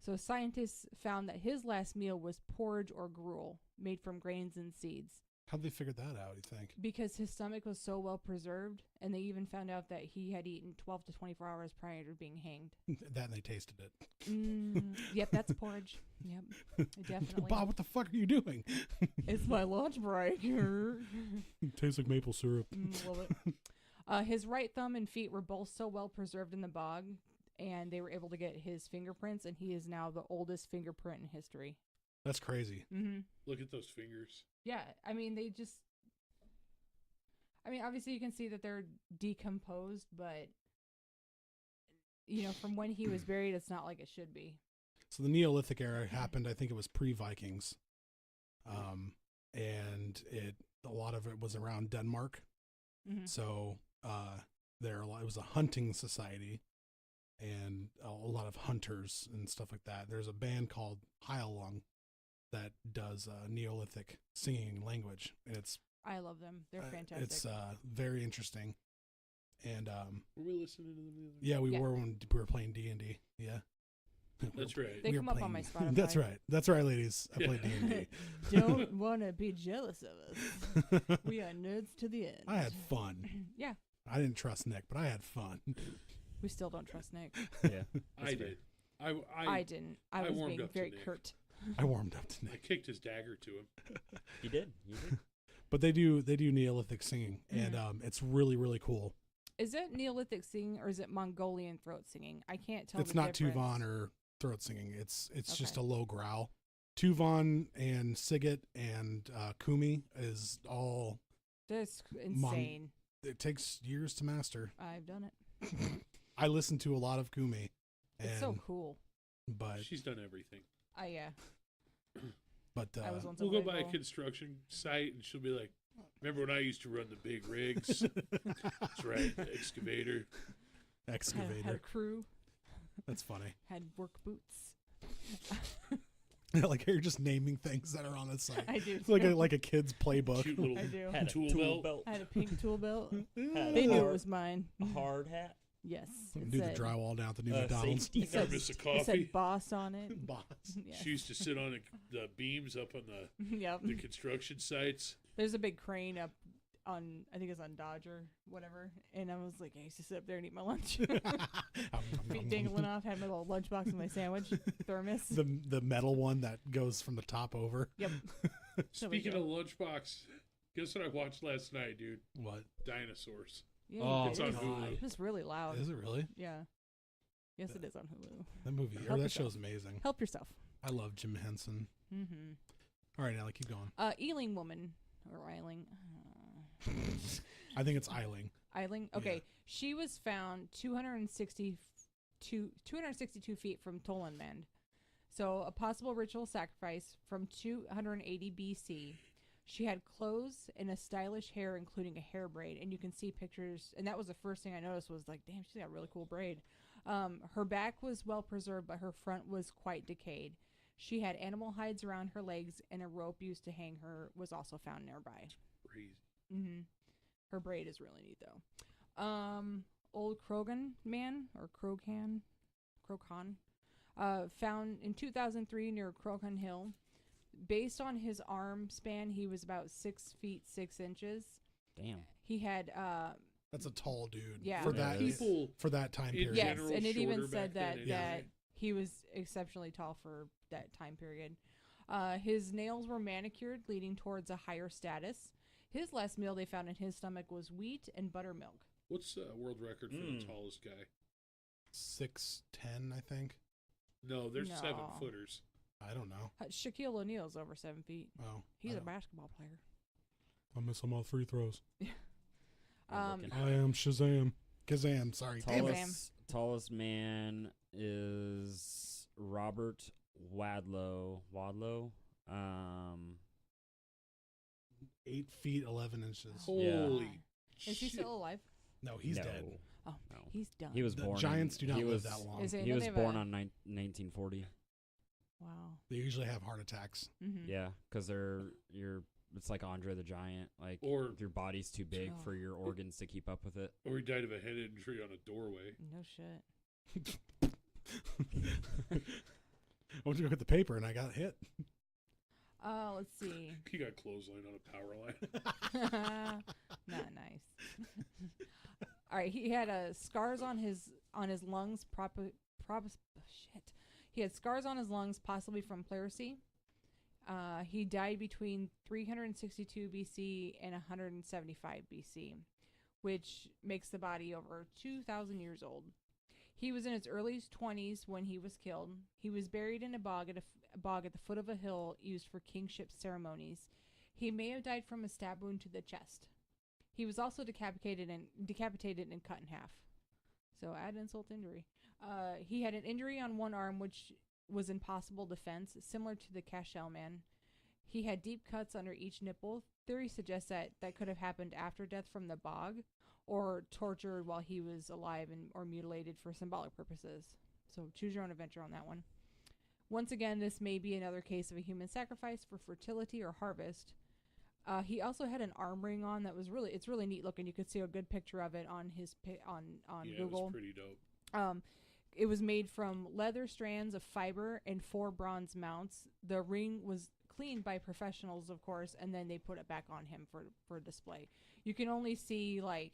C: So scientists found that his last meal was porridge or gruel made from grains and seeds.
A: How'd they figure that out, you think?
C: Because his stomach was so well preserved, and they even found out that he had eaten 12 to 24 hours prior to being hanged.
A: That and they tasted it.
C: Yep, that's porridge. Yep, definitely.
A: Bob, what the fuck are you doing?
C: It's my lunch break.
A: It tastes like maple syrup.
C: Love it. His right thumb and feet were both so well preserved in the bog, and they were able to get his fingerprints, and he is now the oldest fingerprint in history.
A: That's crazy.
C: Mm-hmm.
D: Look at those fingers.
C: Yeah, I mean, obviously you can see that they're decomposed, but, from when he was buried, it's not like it should be.
A: So the Neolithic era happened, I think it was pre-Vikings. And a lot of it was around Denmark.
C: Mm-hmm.
A: So it was a hunting society and a lot of hunters and stuff like that. There's a band called Heilung that does Neolithic singing language, and
C: I love them. They're fantastic.
A: It's very interesting. And
D: were we listening to them the other day?
A: yeah, we were when we were playing D&D. Yeah,
D: That's right.
C: They come up on my Spotify.
A: That's right, ladies. I play D&D.
C: Don't want to be jealous of us. We are nerds to the end.
A: I had fun.
C: Yeah.
A: I didn't trust Nick, but I had fun.
C: We still don't trust Nick.
B: Yeah,
D: I did.
C: I didn't. I was
D: warmed
C: being
D: up to
C: very
D: Nick.
C: curt.
A: I warmed up to
D: I
A: Nick.
D: kicked his dagger to him.
B: You did.
A: But they do Neolithic singing, and it's really, really cool.
C: Is it Neolithic singing or is it Mongolian throat singing? I can't tell.
A: It's
C: the
A: not
C: difference.
A: Tuvan or throat singing. It's just a
C: Okay.
A: low growl. Tuvan and Siget and Kumi is all.
C: That's insane.
A: It takes years to master.
C: I've done it.
A: I listen to a lot of Kumi.
C: It's so cool.
A: But
D: She's done everything.
C: Yeah.
A: but
C: I was once
D: We'll go by a
C: Wiggle.
D: construction site, and she'll be like, "Remember when I used to run the big rigs?" That's right, the excavator.
C: Had
A: excavator.
C: a crew.
A: That's funny.
C: Had work boots.
A: Like you're just naming things that are on the site.
C: I do.
A: It's like a kid's playbook.
D: Cute little
C: I do.
B: Had a
D: tool belt.
C: I had a pink tool belt.
B: Had
C: They
B: a
C: knew it
B: hard-
C: was mine.
B: a hard hat.
C: Yes.
A: Do the drywall down at the new McDonald's.
B: Safety
C: It said,
D: Thermos of
C: it
D: coffee.
C: said boss on it.
A: Boss.
C: Yes.
D: She used to sit on the beams up on
C: Yep.
D: the construction sites.
C: There's a big crane up on, I think it's on Dodge or whatever. And I was like, I used to sit up there and eat my lunch. Feet dangling off. Had my little lunchbox and my sandwich. Thermos.
A: The metal one that goes from the top over.
C: Yep.
D: Speaking of lunchbox, guess what I watched last night, dude?
A: What?
D: Dinosaurs.
C: Yeah,
A: Oh,
D: It's on
C: it is.
D: Hulu.
C: It's really loud.
A: Is it really?
C: Yeah. Yes, it is on Hulu.
A: That movie or
C: Help
A: that
C: yourself.
A: show's amazing.
C: Help yourself.
A: I love Jim Henson.
C: Mm-hmm.
A: All right, Allie, keep going.
C: Ealing woman or Eiling.
A: I think it's Eiling.
C: Eiling. Okay,
A: Yeah.
C: she was found 262 feet from Tolenmand. So a possible ritual sacrifice from 280 BC. She had clothes and a stylish hair, including a hair braid, and you can see pictures. And that was the first thing I noticed was like, damn, she's got a really cool braid. Her back was well preserved, but her front was quite decayed. She had animal hides around her legs, and a rope used to hang her was also found nearby.
D: Crazy.
C: Mm-hmm. Her braid is really neat, though. Old Krogan man, or Krokan, found in 2003 near Krokan Hill. Based on his arm span, he was about 6 feet 6 inches.
B: Damn.
C: He had,
A: That's a tall dude.
C: Yeah.
A: For
B: Yeah,
A: that
B: it is.
D: People
A: for that time
D: in
A: period.
C: yes,
D: general
C: and it even
D: shorter
C: said
D: back
C: that
D: then
A: Yeah.
C: that he was exceptionally tall for that time period. His nails were manicured, leading towards a higher status. His last meal they found in his stomach was wheat and buttermilk.
D: What's world record for the tallest guy?
A: 6'10", I think.
D: No, they're
C: No.
D: 7-footers.
A: I don't know.
C: Shaquille O'Neal's over 7 feet.
A: Oh,
C: He's
A: I
C: a
A: don't-
C: basketball player.
A: I miss all my free throws.
B: I'm looking.
A: I am Shazam. Kazam, sorry. Damn it.
B: Tallest man is Robert Wadlow.
A: 8 feet 11 inches.
D: Holy
C: Is he
D: shit.
C: still alive?
A: No, he's
B: No.
A: dead.
C: Oh,
B: No.
C: he's done.
B: He was
A: The
B: born.
A: Giants do not
B: he
A: live
B: was,
A: that long.
C: Is it-
B: He
C: don't
B: was
C: they have
B: born
C: a-
B: on 1940.
C: Wow.
A: They usually have heart attacks.
C: Mm-hmm.
B: Yeah, because you're. It's like Andre the Giant. Like
D: Or-
B: your body's too big
C: Oh.
B: for your organs to keep up with it.
D: Or he died of a head injury on a doorway.
C: No shit.
A: I went to go get the paper and I got hit.
C: Let's see.
D: He got clotheslined on a power line.
C: Not nice. All right, he had scars on his lungs. Shit. He had scars on his lungs, possibly from pleurisy. He died between 362 BC and 175 BC, which makes the body over 2,000 years old. He was in his early 20s when he was killed. He was buried in a bog at the foot of a hill used for kingship ceremonies. He may have died from a stab wound to the chest. He was also decapitated and cut in half. So add insult to injury. He had an injury on one arm which was impossible defense, similar to the Cashel man. He had deep cuts under each nipple. Theory suggests that could have happened after death from the bog, or tortured while he was alive or mutilated for symbolic purposes. So choose your own adventure on that one. Once again, this may be another case of a human sacrifice for fertility or harvest. He also had an arm ring on that was it's really neat looking. You could see a good picture of it on his on
D: Yeah,
C: Google.
D: it was pretty dope.
C: It was made from leather strands of fiber and 4 bronze mounts. The ring was cleaned by professionals, of course, and then they put it back on him for display. You can only see like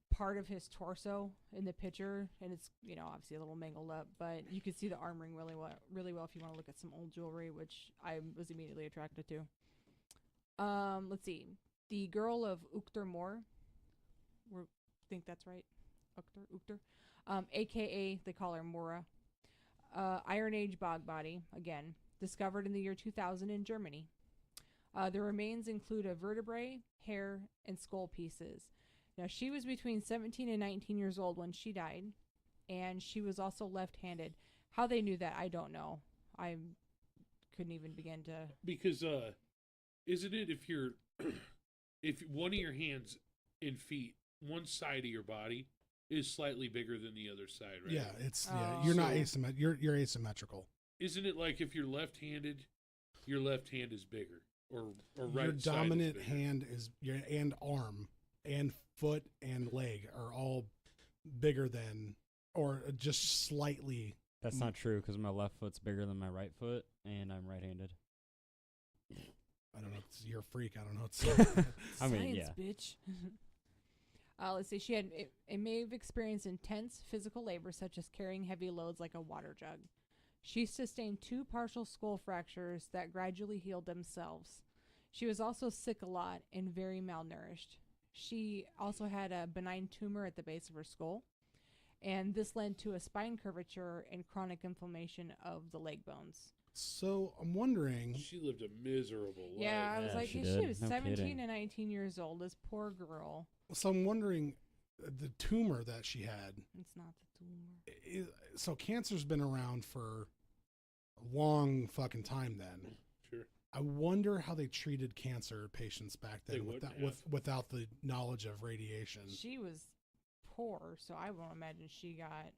C: part of his torso in the picture, and it's obviously a little mangled up, but you can see the arm ring really well if you want to look at some old jewelry, which I was immediately attracted to. Let's see, the girl of Uchter Moor, think that's right, Uchter, aka they call her Mora. Iron Age bog body, again discovered in the year 2000 in Germany. The remains include a vertebrae, hair, and skull pieces. Now, she was between 17 and 19 years old when she died, and she was also left-handed. How they knew that, I don't know. I couldn't even begin to...
D: Because, isn't it if one of your hands and feet, one side of your body is slightly bigger than the other side, right?
A: Yeah, you're not
D: So-
A: asymmetrical. You're asymmetrical.
D: Isn't it like if you're left-handed, your left hand is bigger, or right
A: Your
D: side
A: dominant
D: is bigger?
A: hand and arm and foot and leg are all bigger than, or just slightly.
B: That's not true because my left foot's bigger than my right foot, and I'm right-handed.
A: I don't know. You're a freak. I don't know. It's
B: I mean,
C: Science, bitch. Let's see. She may have experienced intense physical labor, such as carrying heavy loads like a water jug. She sustained 2 partial skull fractures that gradually healed themselves. She was also sick a lot and very malnourished. She also had a benign tumor at the base of her skull, and this led to a spine curvature and chronic inflammation of the leg bones.
A: So I'm wondering.
D: She lived a miserable life.
C: Yeah, I was
B: Yeah,
C: like,
B: she
C: she
B: did.
C: was
B: No
C: 17
B: kidding.
C: and 19 years old. This poor girl.
A: So I'm wondering, the tumor that she had.
C: It's not the tumor.
A: So cancer's been around for a long fucking time. Then
D: Sure.
A: I wonder how they treated cancer patients back
D: They
A: then
D: wouldn't
A: without the knowledge of radiation.
C: She was poor, so I won't imagine she got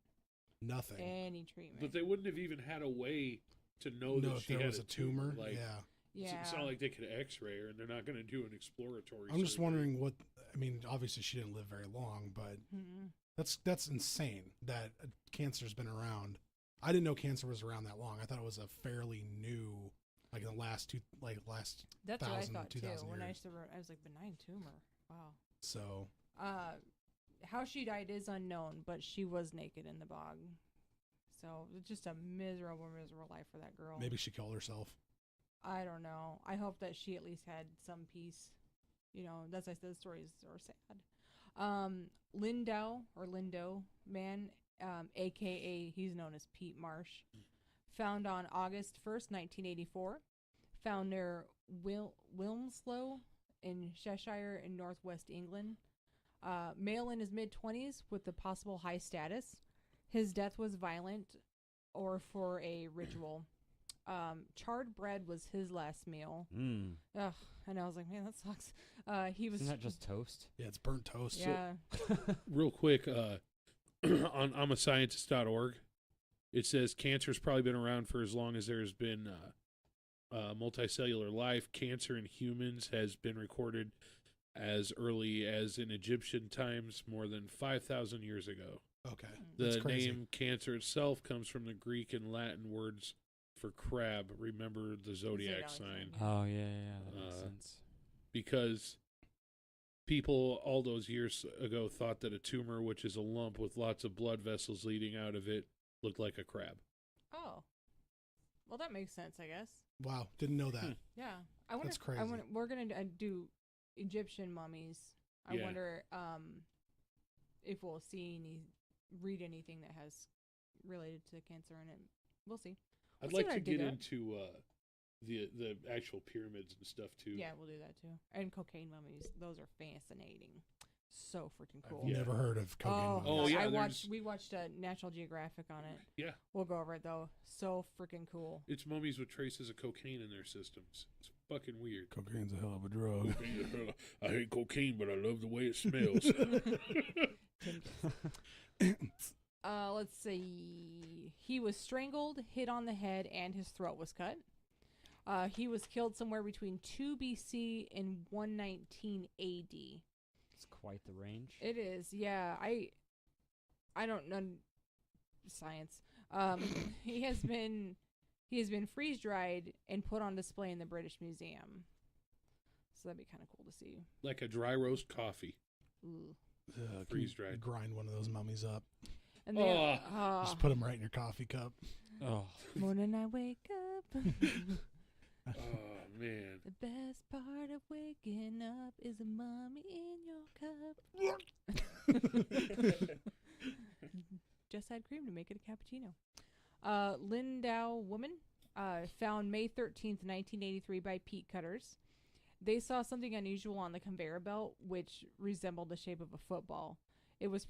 A: Nothing.
C: any treatment.
D: But they wouldn't have even had a way to know that
A: if
D: she
A: there
D: had
A: was a tumor.
D: Like,
A: Yeah.
C: yeah.
D: It's not like they could X-ray her, and they're not going to do an exploratory.
A: I'm just
D: surgery.
A: wondering what. I mean, obviously she didn't live very long, but
C: Mhm.
A: that's insane that cancer's been around. I didn't know cancer was around that long. I thought it was a fairly new, like in the last
C: That's what I
A: 1,000,
C: thought too.
A: 2,000
C: When I
A: years.
C: used to, I was like, benign tumor. Wow.
A: So
C: How she died is unknown, but she was naked in the bog. So it's just a miserable life for that girl.
A: maybe she killed herself.
C: I don't know. I hope that she at least had some peace. That's why I said the stories are sad. Lindo man, a.k.a. he's known as Pete Marsh, found on August 1st, 1984, found near Wilmslow in Cheshire in northwest England. Male in his mid-20s with a possible high status. His death was violent or for a ritual. Charred bread was his last meal. Ugh, and I was like, man, that sucks.
B: Isn't that just toast?
A: Yeah, it's burnt toast.
C: Yeah.
D: Real quick, on I'mAScientist.org, it says cancer's probably been around for as long as there's been multicellular life. Cancer in humans has been recorded as early as in Egyptian times, more than 5,000 years ago.
A: Okay.
D: The
A: That's crazy.
D: name cancer itself comes from the Greek and Latin words for crab. Remember the zodiac sign.
B: Oh, yeah, that makes
D: Uh,
B: sense.
D: Because people all those years ago thought that a tumor, which is a lump with lots of blood vessels leading out of it, looked like a crab.
C: Oh. Well, that makes sense, I guess.
A: Wow, didn't know that.
C: Yeah. I wonder
A: That's
C: if-
A: crazy.
C: we're going to do Egyptian mummies. I
D: Yeah.
C: wonder if we'll read anything that has related to cancer in it. We'll see.
D: I'd
C: We'll see
D: like
C: what
D: to
C: I dig
D: get
C: up.
D: into the actual pyramids and stuff too.
C: Yeah, we'll do that too. And cocaine mummies. Those are fascinating. So freaking cool.
A: I've never heard of cocaine.
C: Oh,
A: mummies.
D: Oh, yeah,
C: we watched National Geographic on it.
D: Yeah.
C: We'll go over it though. So freaking cool.
D: It's mummies with traces of cocaine in their systems. It's fucking weird.
A: Cocaine's a hell of a drug.
D: I hate cocaine, but I love the way it smells.
C: Let's see. He was strangled, hit on the head, and his throat was cut. He was killed somewhere between 2 BC and 119 AD.
B: It's quite the range.
C: It is, yeah. I don't know science. He has been freeze dried and put on display in the British Museum. So that'd be kind of cool to see.
D: Like a dry roast coffee.
C: Ooh.
D: Freeze dried.
A: Grind one of those mummies up.
C: And then,
A: Just put them right in your coffee cup.
B: Oh,
C: morning I wake up.
D: Oh, man.
C: The best part of waking up is a mummy in your cup. Just add cream to make it a cappuccino. Lindau woman found May 13th, 1983 by peat cutters. They saw something unusual on the conveyor belt, which resembled the shape of a football. It was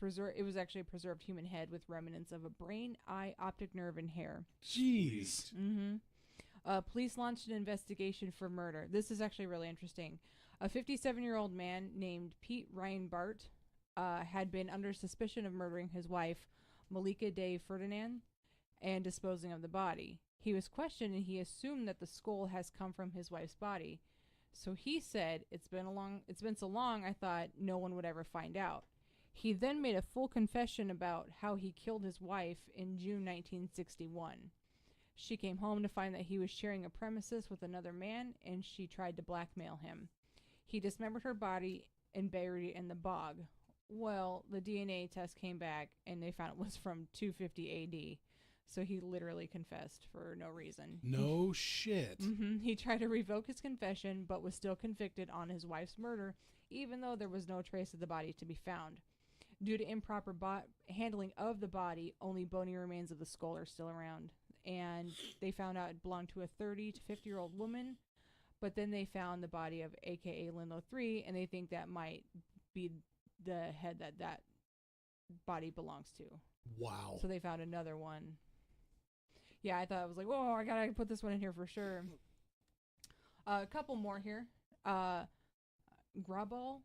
C: actually a preserved human head with remnants of a brain, eye, optic nerve, and hair.
A: Jeez.
C: Mm-hmm. Police launched an investigation for murder. This is actually really interesting. A 57-year-old man named Pete Ryan Bart had been under suspicion of murdering his wife, Malika Day Ferdinand, and disposing of the body. He was questioned, and he assumed that the skull has come from his wife's body. So he said, it's been so long, I thought no one would ever find out. He then made a full confession about how he killed his wife in June 1961. She came home to find that he was sharing a premises with another man, and she tried to blackmail him. He dismembered her body and buried it in the bog. Well, the DNA test came back, and they found it was from 250 AD. So he literally confessed for no reason.
A: No shit.
C: He tried to revoke his confession, but was still convicted on his wife's murder, even though there was no trace of the body to be found. Due to improper handling of the body, only bony remains of the skull are still around. And they found out it belonged to a 30 to 50-year-old woman, but then they found the body of a.k.a. Linlo 3, and they think that might be the head that body belongs to.
A: Wow.
C: So they found another one. Yeah, I thought, I was like, whoa, I gotta put this one in here for sure. A couple more here. Grabal,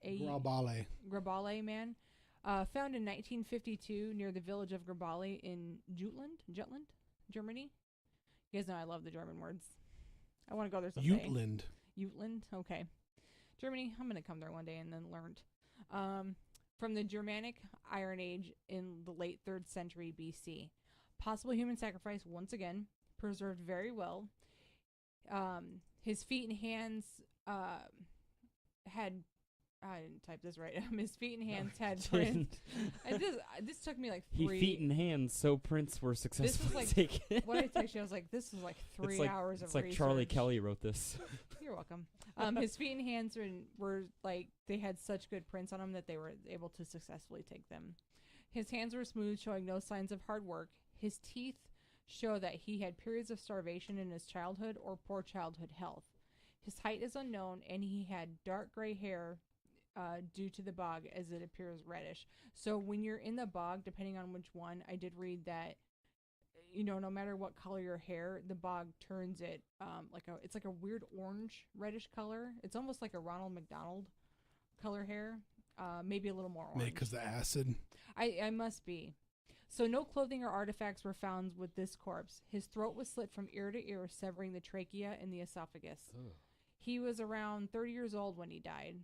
A: Grabale.
C: Grabale man. Found in 1952 near the village of Grabale in Jutland, Germany. You guys know I love the German words. I want to go there someday. Jutland, okay. Germany, I'm going to come there one day and then learn. From the Germanic Iron Age in the late 3rd century BC. Possible human sacrifice, once again, preserved very well. His feet and hands had... I didn't type this right. His feet and hands had prints. This took me like 3...
B: feet and hands, so prints were successfully
C: like,
B: taken.
C: When I texted you, I was like, this is like 3 hours of
B: It's like
C: research.
B: Charlie Kelly wrote this.
C: You're welcome. His feet and hands were like, they had such good prints on them that they were able to successfully take them. His hands were smooth, showing no signs of hard work. His teeth show that he had periods of starvation in his childhood or poor childhood health. His height is unknown, and he had dark gray hair due to the bog, as it appears reddish. So when you're in the bog, depending on which one, I did read that, no matter what color your hair, the bog turns it it's like a weird orange reddish color. It's almost like a Ronald McDonald color hair, maybe a little more orange.
A: Because the acid.
C: I must be. So no clothing or artifacts were found with this corpse. His throat was slit from ear to ear, severing the trachea and the esophagus.
B: Ugh.
C: He was around 30 years old when he died.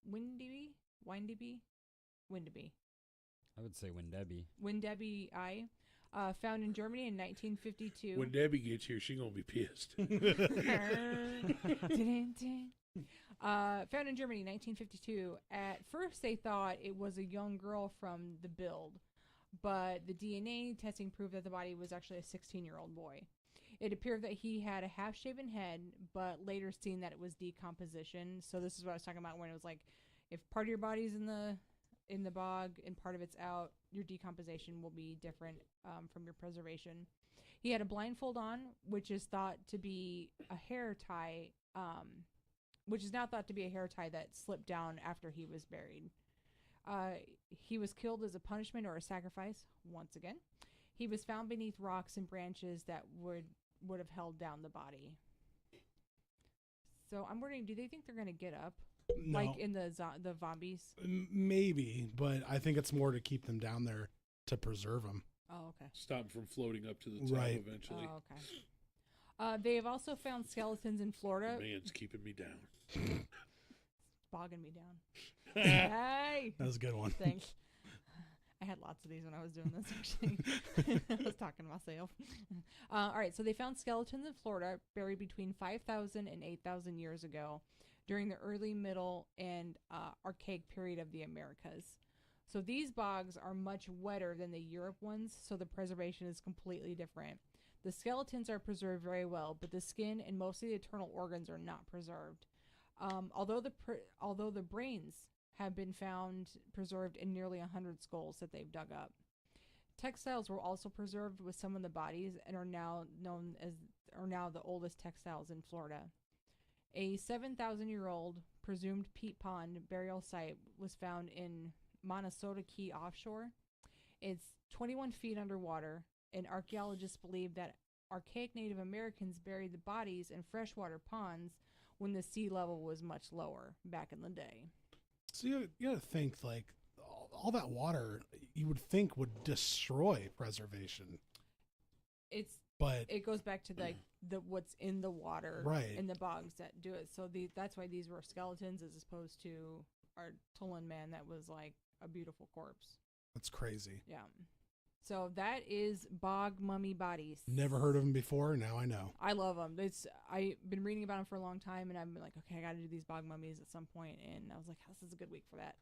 C: Windaby?
B: I would say Windebbie.
C: Windaby I. Found in Germany in 1952.
D: When Debbie gets here, she gonna be pissed.
C: Found in Germany in 1952. At first, they thought it was a young girl from the build, but the DNA testing proved that the body was actually a 16-year-old boy. It appeared that he had a half-shaven head, but later seen that it was decomposition. So this is what I was talking about when it was like, if part of your body's in the bog and part of it's out, your decomposition will be different from your preservation. He had a blindfold on, which is thought to be a hair tie, which is now thought to be a hair tie that slipped down after he was buried. He was killed as a punishment or a sacrifice, once again. He was found beneath rocks and branches that would have held down the body. So I'm wondering, do they think they're going to get up?
A: No.
C: Like in the zombies?
A: Maybe, but I think it's more to keep them down there to preserve them.
C: Oh, okay.
D: Stop them from floating up to the top
A: Right.
D: eventually.
C: Oh, okay. They have also found skeletons in Florida.
D: Man's keeping me down.
C: Bogging me down. Hey!
A: That was a good one.
C: Thanks. I had lots of these when I was doing this, actually. I was talking to myself. All right, so they found skeletons in Florida buried between 5,000 and 8,000 years ago during the early, middle, and archaic period of the Americas. So these bogs are much wetter than the Europe ones, so the preservation is completely different. The skeletons are preserved very well, but the skin and most of the internal organs are not preserved. Although the brains have been found preserved in nearly 100 skulls that they've dug up. Textiles were also preserved with some of the bodies and are now the oldest textiles in Florida. A 7,000-year-old presumed peat pond burial site was found in Montesota Key offshore. It's 21 feet underwater, and archaeologists believe that archaic Native Americans buried the bodies in freshwater ponds when the sea level was much lower back in the day.
A: So you gotta think, like, all that water you would think would destroy preservation. But
C: It goes back to the what's in the water,
A: Right.
C: in the bogs that do it. So that's why these were skeletons as opposed to our Tulin man that was like a beautiful corpse.
A: that's crazy.
C: Yeah. So that is Bog Mummy bodies.
A: Never heard of them before. Now I know.
C: I love them. I've been reading about them for a long time, and I've been like, okay, I got to do these Bog Mummies at some point, and I was like, this is a good week for that.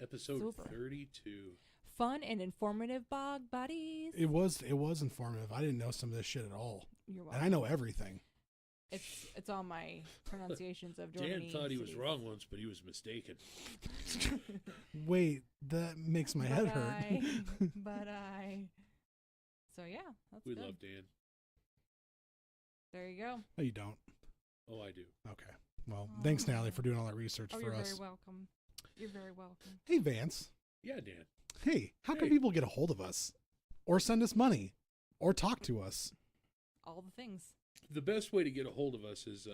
D: Episode
C: Super.
D: 32.
C: Fun and informative Bog bodies.
A: It was informative. I didn't know some of this shit at all,
C: You're
A: and
C: welcome.
A: I know everything.
C: It's all my pronunciations of Germany.
D: Dan thought he was
C: cities.
D: wrong once, but he was mistaken.
A: Wait, that makes my head hurt.
C: So yeah, that's
D: We
C: good.
D: love Dan.
C: There you go.
A: No, you don't.
D: Oh, I do.
A: Okay. Well, thanks, Natalie, for doing all that research
C: Oh,
A: for
C: you're
A: us.
C: very welcome. You're very welcome.
A: Hey, Vance.
D: Yeah, Dan.
A: Hey, how can
D: Hey.
A: people get a hold of us, or send us money, or talk to us?
C: All the things.
D: The best way to get a hold of us is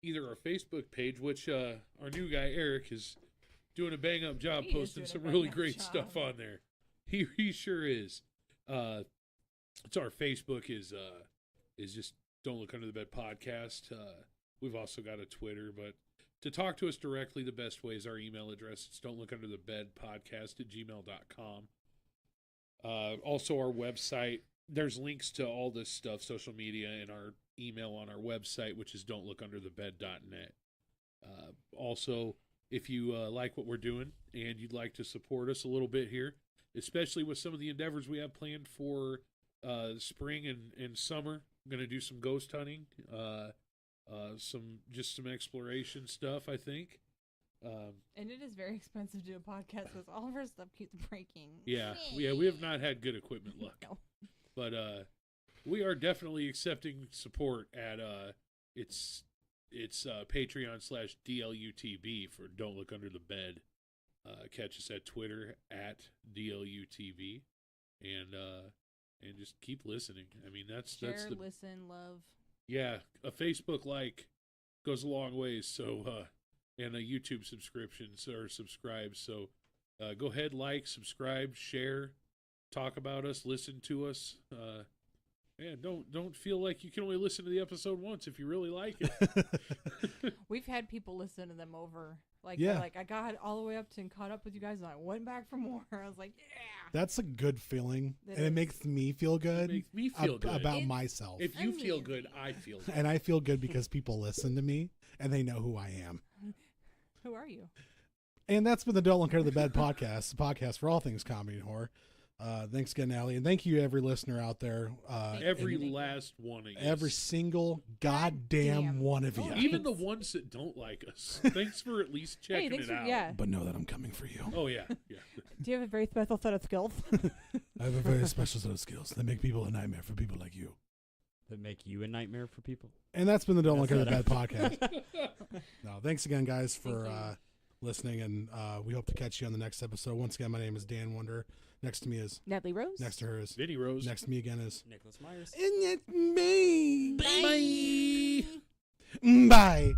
D: either our Facebook page, which our new guy Eric is doing a bang up job
C: He is
D: posting
C: doing a
D: some
C: bang
D: really
C: up
D: great
C: job.
D: stuff on there. He sure is. It's our Facebook is just Don't Look Under the Bed podcast. We've also got a Twitter, but to talk to us directly, the best way is our email address. It's don'tlookunderthebedpodcast@gmail.com. Also our website. There's links to all this stuff, social media, and our email on our website, which is don'tlookunderthebed.net. Also, if you like what we're doing and you'd like to support us a little bit here, especially with some of the endeavors we have planned for spring and summer, I'm going to do some ghost hunting, some exploration stuff, I think.
C: And it is very expensive to do a podcast because all of our stuff keeps breaking.
D: Yeah, we have not had good equipment luck.
C: No.
D: But we are definitely accepting support at it's Patreon/DLUTB for Don't Look Under the Bed. Catch us at Twitter at DLUTV, and just keep listening. I mean, that's
C: Share,
D: the
C: listen, love.
D: yeah. A Facebook like goes a long ways. So and a YouTube subscription or subscribe. So go ahead, like, subscribe, share, talk about us, listen to us. Man, don't feel like you can only listen to the episode once if you really like it.
C: We've had people listen to them over. Like,
A: Yeah.
C: they're like, I got all the way up to and caught up with you guys, and I went back for more. I was like, yeah.
A: That's a good feeling,
C: It
A: and it
C: is.
A: makes me feel good.
D: It makes me feel good
A: about
C: It's-
A: myself,
D: If you feel
C: amazing.
D: good, I feel good.
A: and I feel good because people listen to me and they know who I am.
C: Who are you?
A: And that's been the Don't Look Under the Bed podcast, the podcast for all things comedy and horror. Thanks again, Allie, and thank you every listener out there.
D: Every
C: Thank you.
D: last one of you.
A: Every single goddamn
C: Goddamn.
A: one of you.
C: Oh,
D: Even the ones that don't like us. Thanks for at least
C: Hey,
D: checking
C: thanks
D: it
C: for,
D: out.
C: yeah.
A: But know that I'm coming for you.
D: Oh yeah, yeah.
C: Do you have a very special set of skills?
A: I have a very special set of skills that make people a nightmare for people like you.
B: That make you a nightmare for people.
A: And that's been the Don't Look
B: That's
A: Under the Bed
B: it.
A: podcast. No, thanks again, guys, for
C: Thank you.
A: listening, and we hope to catch you on the next episode. Once again, my name is Dan Wonder. Next to me is,
C: Natalie Rose.
A: next to her is,
D: Vinny Rose.
A: next to me again is,
B: Nicholas Myers.
A: and it's me.
D: Bye.
A: Bye.